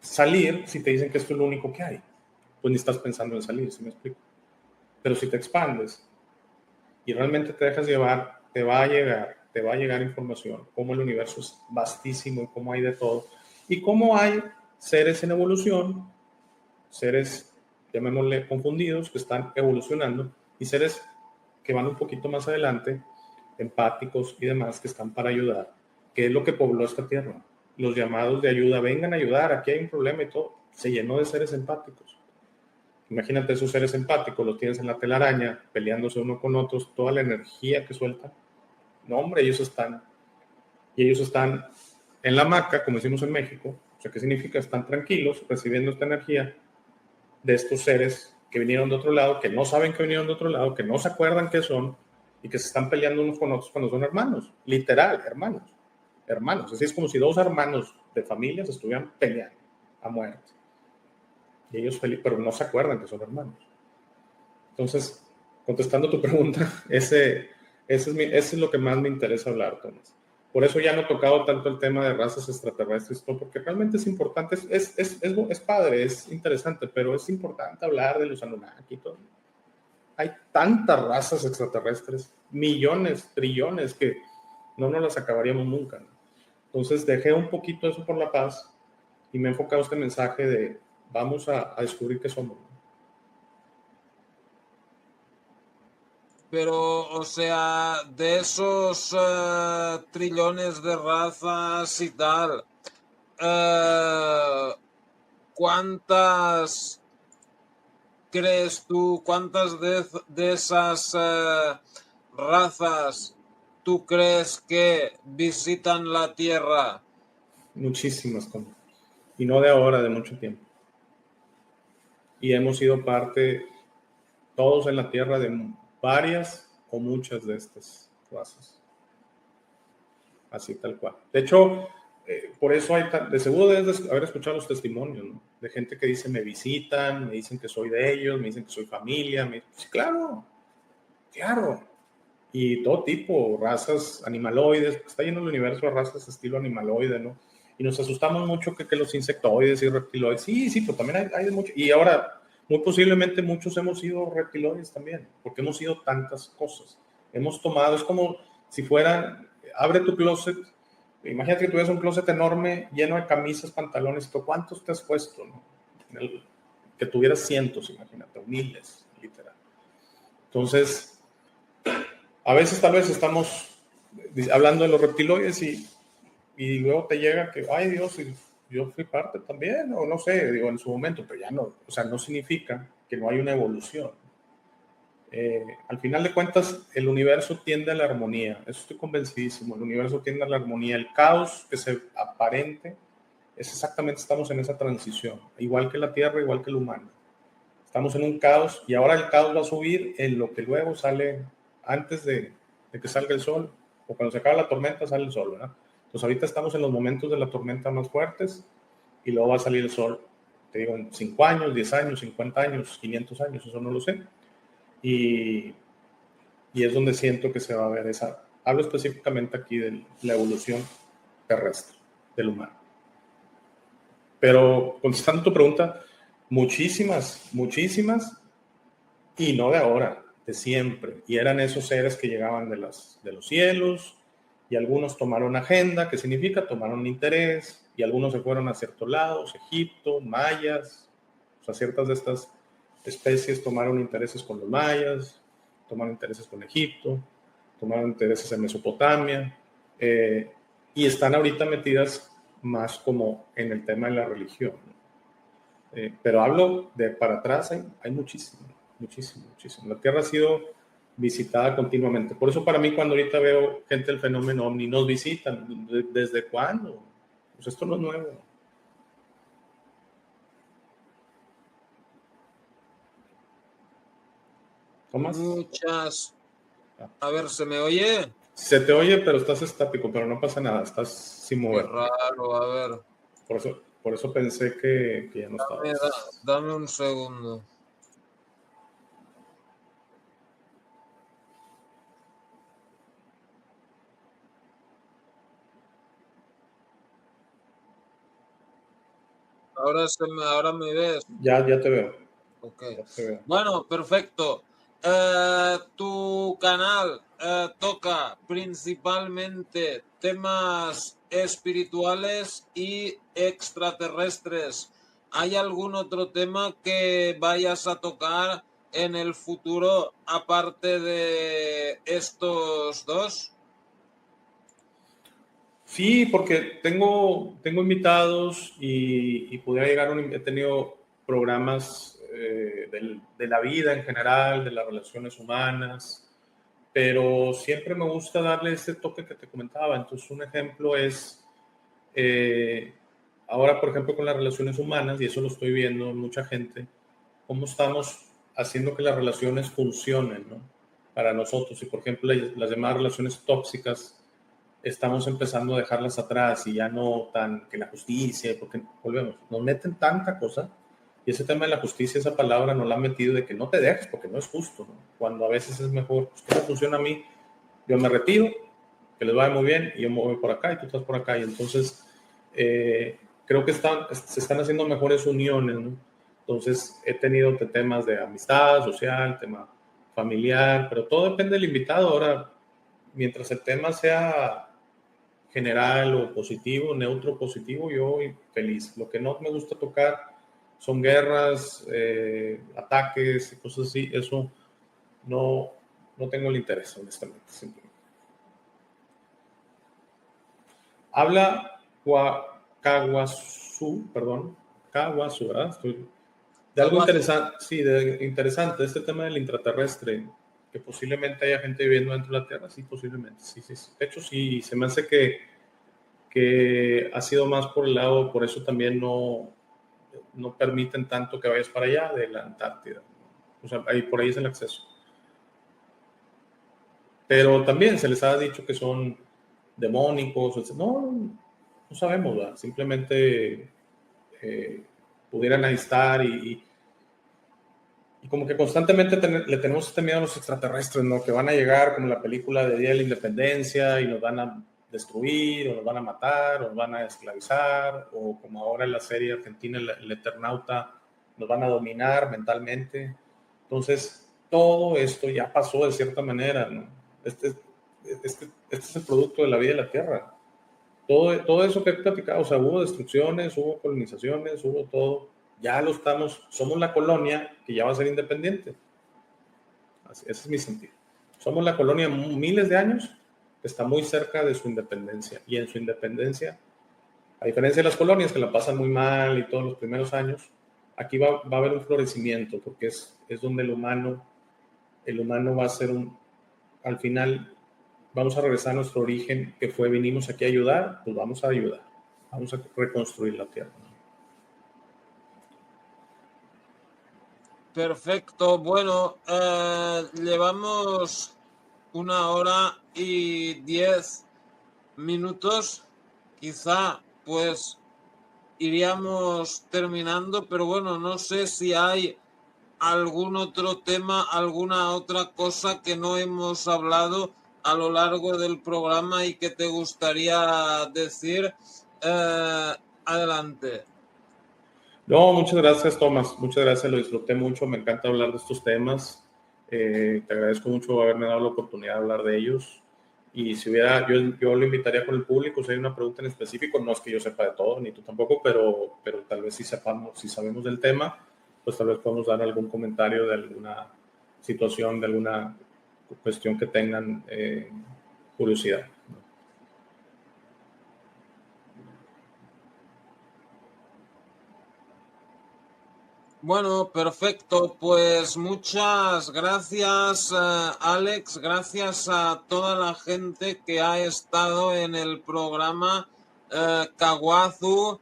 salir si te dicen que esto es lo único que hay? Pues ni estás pensando en salir, ¿sí me explico? Pero si te expandes y realmente te dejas llevar, te va a llegar información, cómo el universo es vastísimo y cómo hay de todo, y cómo hay seres en evolución, seres, llamémosle confundidos, que están evolucionando, y seres que van un poquito más adelante, empáticos y demás, que están para ayudar, que es lo que pobló esta tierra. Los llamados de ayuda, vengan a ayudar, aquí hay un problema y todo, se llenó de seres empáticos. Imagínate esos seres empáticos, los tienes en la telaraña, peleándose uno con otros, toda la energía que sueltan. No, hombre, ellos están en la hamaca, como decimos en México. O sea, ¿qué significa? Están tranquilos, recibiendo esta energía de estos seres que vinieron de otro lado, que no saben que vinieron de otro lado, que no se acuerdan qué son y que se están peleando unos con otros cuando son hermanos, literal, hermanos. hermanos. Así es como si dos hermanos de familias estuvieran peleando a muerte. Y ellos felices, pero no se acuerdan que son hermanos. Entonces, contestando tu pregunta, ese es lo que más me interesa hablar, Tomás. Por eso ya no he tocado tanto el tema de razas extraterrestres, porque realmente es importante, es padre, es interesante, pero es importante hablar de los Anunnaki y todo. Hay tantas razas extraterrestres, millones, trillones, que no nos las acabaríamos nunca, ¿no? Entonces dejé un poquito eso por la paz y me he enfocado este mensaje de vamos a descubrir qué somos, ¿no? Pero, o sea, de esos trillones de razas y tal, ¿cuántas crees tú, cuántas de esas razas tú crees que visitan la Tierra? Muchísimas, y no de ahora, de mucho tiempo. Y hemos sido parte, todos en la Tierra, de varias o muchas de estas razas. Así tal cual. De hecho, por eso de seguro debes haber escuchado los testimonios, ¿no? De gente que dice, me visitan, me dicen que soy de ellos, me dicen que soy familia. Sí, claro, claro. Y todo tipo, razas animaloides, está lleno el universo de razas estilo animaloide, ¿no? Y nos asustamos mucho que los insectoides y reptiloides, sí, pero también hay de mucho. Y ahora, muy posiblemente muchos hemos sido reptiloides también, porque hemos sido tantas cosas. Hemos tomado, es como si fuera, abre tu closet, imagínate que tuvieras un closet enorme lleno de camisas, pantalones, ¿cuántos te has puesto, no? Que tuvieras cientos, imagínate, o miles, literal. Entonces, a veces tal vez estamos hablando de los reptiloides y luego te llega que, ay Dios, yo fui parte también, o no sé, digo, en su momento, pero ya no, o sea, no significa que no hay una evolución. Al final de cuentas, el universo tiende a la armonía, eso estoy convencidísimo, el universo tiende a la armonía, el caos que se aparente, es exactamente, estamos en esa transición, igual que la Tierra, igual que el humano. Estamos en un caos y ahora el caos va a subir en lo que luego sale antes de que salga el sol, o cuando se acaba la tormenta sale el sol, ¿verdad? Entonces ahorita estamos en los momentos de la tormenta más fuertes y luego va a salir el sol, te digo, en 5 años, 10 años, 50 años, 500 años, eso no lo sé. Y es donde siento que se va a ver esa, hablo específicamente aquí de la evolución terrestre del humano. Pero contestando tu pregunta, muchísimas, y no de ahora, de siempre. Y eran esos seres que llegaban de los cielos, y algunos tomaron agenda, que significa tomaron interés, y algunos se fueron a ciertos lados, Egipto, mayas, o sea, ciertas de estas especies tomaron intereses con los mayas, tomaron intereses con Egipto, tomaron intereses en Mesopotamia, y están ahorita metidas más como en el tema de la religión, ¿no? Pero hablo de para atrás, hay muchísimo. La Tierra ha sido visitada continuamente. Por eso para mí cuando ahorita veo gente del fenómeno OVNI, nos visitan. ¿Desde cuándo? Pues esto no es nuevo. ¿Tomás? Muchas. A ver, ¿se me oye? Se te oye, pero estás estático, pero no pasa nada, estás sin mover. Qué raro, a ver. Por eso pensé que ya no estabas. Dame un segundo. Ahora me ves. Ya te veo. Ok. Ya te veo. Bueno, perfecto. Tu canal toca principalmente temas espirituales y extraterrestres. ¿Hay algún otro tema que vayas a tocar en el futuro aparte de estos dos? Sí, porque tengo invitados y pudiera llegar, he tenido programas de la vida en general, de las relaciones humanas, pero siempre me gusta darle ese toque que te comentaba. Entonces, un ejemplo es, ahora, por ejemplo, con las relaciones humanas, y eso lo estoy viendo en mucha gente, cómo estamos haciendo que las relaciones funcionen, ¿no? Para nosotros. Y, por ejemplo, las llamadas relaciones tóxicas, estamos empezando a dejarlas atrás y ya no tan que la justicia, porque volvemos, nos meten tanta cosa y ese tema de la justicia, esa palabra nos la han metido de que no te dejes porque no es justo, ¿no? Cuando a veces es mejor, pues, ¿cómo funciona a mí? Yo me retiro, que les vaya muy bien y yo me voy por acá y tú estás por acá y entonces creo que se están haciendo mejores uniones, ¿no? Entonces he tenido temas de amistad social, tema familiar, pero todo depende del invitado. Ahora, mientras el tema sea general o positivo, neutro positivo, yo feliz. Lo que no me gusta tocar son guerras, ataques, cosas así. Eso no tengo el interés, honestamente. Simplemente. Habla Kawasu, ¿verdad? De algo interesante, sí, interesante, este tema del intraterrestre, que posiblemente haya gente viviendo dentro de la Tierra, sí, posiblemente, sí. De hecho, sí, se me hace que ha sido más por el lado, por eso también no permiten tanto que vayas para allá de la Antártida. O sea, por ahí es el acceso. Pero también se les ha dicho que son demónicos, no sabemos, ¿verdad? Simplemente pudieran ahí estar y como que constantemente le tenemos este miedo a los extraterrestres, ¿no? Que van a llegar como la película de Día de la Independencia y nos van a destruir, o nos van a matar, o nos van a esclavizar, o como ahora en la serie argentina, el Eternauta, nos van a dominar mentalmente. Entonces, todo esto ya pasó de cierta manera, ¿no? Este es el producto de la vida de la Tierra. Todo eso que he platicado, o sea, hubo destrucciones, hubo colonizaciones, hubo todo. Ya lo estamos, somos la colonia que ya va a ser independiente. Ese es mi sentido. Somos la colonia miles de años que está muy cerca de su independencia. Y en su independencia, a diferencia de las colonias que la pasan muy mal y todos los primeros años, aquí va a haber un florecimiento porque es donde el humano va a ser al final, vamos a regresar a nuestro origen, que fue vinimos aquí a ayudar, pues vamos a ayudar. Vamos a reconstruir la Tierra. Perfecto. Bueno, llevamos 1 hora y 10 minutos. Quizá, pues, iríamos terminando, pero bueno, no sé si hay algún otro tema, alguna otra cosa que no hemos hablado a lo largo del programa y que te gustaría decir. Adelante. No, muchas gracias, Tomás. Muchas gracias, lo disfruté mucho. Me encanta hablar de estos temas. Te agradezco mucho haberme dado la oportunidad de hablar de ellos. Y si hubiera, yo lo invitaría con el público, si hay una pregunta en específico, no es que yo sepa de todo, ni tú tampoco, pero tal vez si sabemos del tema, pues tal vez podemos dar algún comentario de alguna situación, de alguna cuestión que tengan curiosidad. Bueno, perfecto. Pues muchas gracias, Alex. Gracias a toda la gente que ha estado en el programa. Kawazu,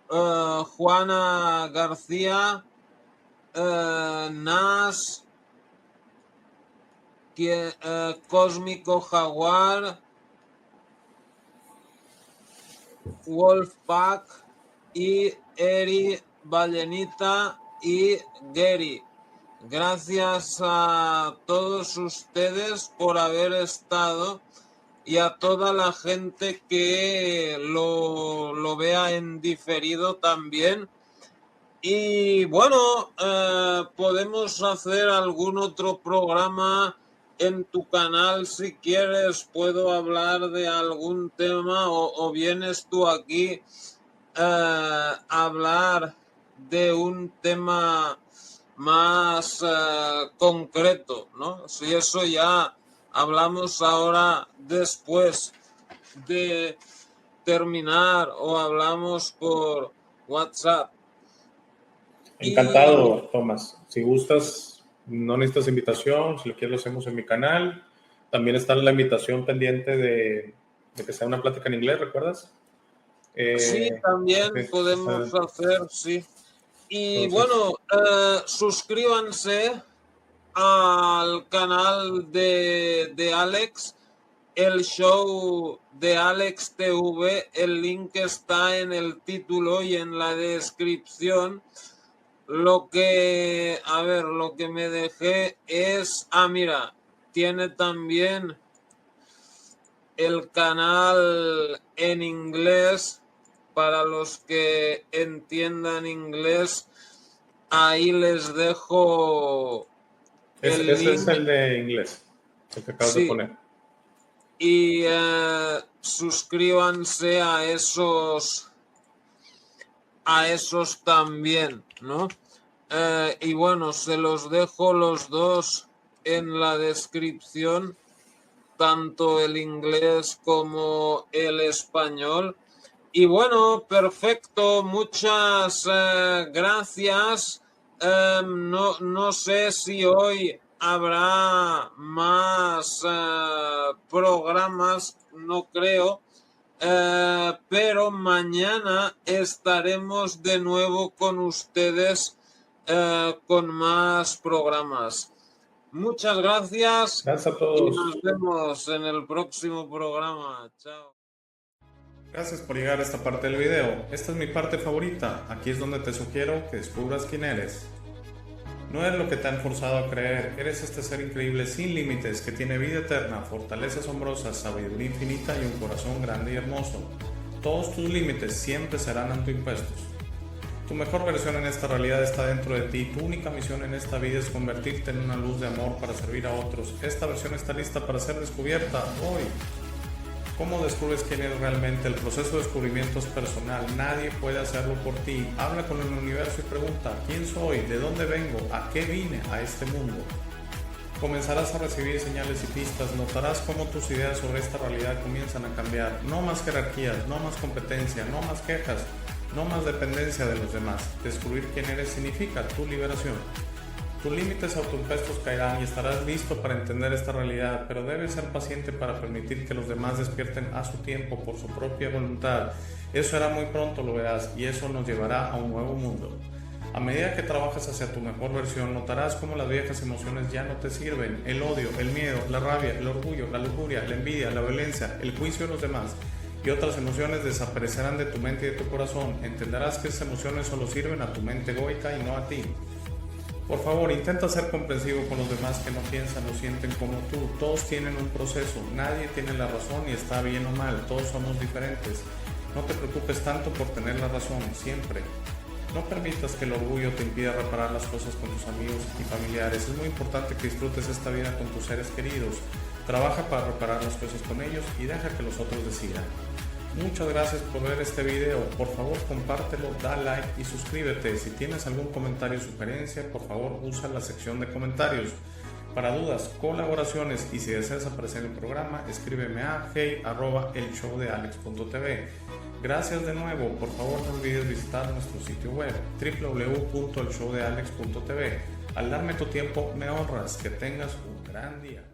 Juana García, Nas, Cósmico Jaguar, Wolfpack y Eri Ballenita y Gary. Gracias a todos ustedes por haber estado y a toda la gente que lo vea en diferido también. Y bueno, podemos hacer algún otro programa en tu canal si quieres. Puedo hablar de algún tema o vienes tú aquí a hablar de un tema más concreto, ¿no? Si eso ya hablamos ahora después de terminar o hablamos por WhatsApp. Encantado, Tomás. Si gustas, no necesitas invitación. Si lo quieres, lo hacemos en mi canal. También está la invitación pendiente de que sea una plática en inglés, ¿recuerdas? Sí, también Okay. podemos hacer, sí. Y Entonces, bueno, suscríbanse al canal de Alex el show de Alex TV. El link está en el título y en la descripción. Lo que me dejé es, mira, tiene también el canal en inglés para los que entiendan inglés. Ahí les dejo el Ese link. es el de inglés, el que acabas de poner. Y suscríbanse a esos también, ¿no? Y bueno, se los dejo los dos en la descripción, tanto el inglés como el español. Y bueno, perfecto, muchas gracias. No sé si hoy habrá más programas, no creo. Pero mañana estaremos de nuevo con ustedes con más programas. Muchas gracias. Gracias a todos. Y nos vemos en el próximo programa. Chao. Gracias por llegar a esta parte del video. Esta es mi parte favorita. Aquí es donde te sugiero que descubras quién eres. No eres lo que te han forzado a creer. Eres este ser increíble sin límites que tiene vida eterna, fortaleza asombrosa, sabiduría infinita y un corazón grande y hermoso. Todos tus límites siempre serán autoimpuestos. Tu mejor versión en esta realidad está dentro de ti. Tu única misión en esta vida es convertirte en una luz de amor para servir a otros. Esta versión está lista para ser descubierta hoy. ¿Cómo descubres quién eres realmente? El proceso de descubrimiento es personal. Nadie puede hacerlo por ti. Habla con el universo y pregunta: ¿quién soy? ¿De dónde vengo? ¿A qué vine a este mundo? Comenzarás a recibir señales y pistas. Notarás cómo tus ideas sobre esta realidad comienzan a cambiar. No más jerarquías, no más competencia, no más quejas, no más dependencia de los demás. Descubrir quién eres significa tu liberación. Tus límites autoimpuestos caerán y estarás listo para entender esta realidad, pero debes ser paciente para permitir que los demás despierten a su tiempo por su propia voluntad. Eso hará muy pronto, lo verás, y eso nos llevará a un nuevo mundo. A medida que trabajas hacia tu mejor versión, notarás cómo las viejas emociones ya no te sirven. El odio, el miedo, la rabia, el orgullo, la lujuria, la envidia, la violencia, el juicio de los demás y otras emociones desaparecerán de tu mente y de tu corazón. Entenderás que esas emociones solo sirven a tu mente egoica y no a ti. Por favor, intenta ser comprensivo con los demás que no piensan o sienten como tú. Todos tienen un proceso, nadie tiene la razón y está bien o mal, todos somos diferentes. No te preocupes tanto por tener la razón, siempre. No permitas que el orgullo te impida reparar las cosas con tus amigos y familiares. Es muy importante que disfrutes esta vida con tus seres queridos. Trabaja para reparar las cosas con ellos y deja que los otros decidan. Muchas gracias por ver este video. Por favor, compártelo, da like y suscríbete. Si tienes algún comentario o sugerencia, por favor usa la sección de comentarios. Para dudas, colaboraciones y si deseas aparecer en el programa, escríbeme a hey@elshowdealex.tv. Gracias de nuevo. Por favor, no olvides visitar nuestro sitio web www.elshowdealex.tv. Al darme tu tiempo, me honras. Que tengas un gran día.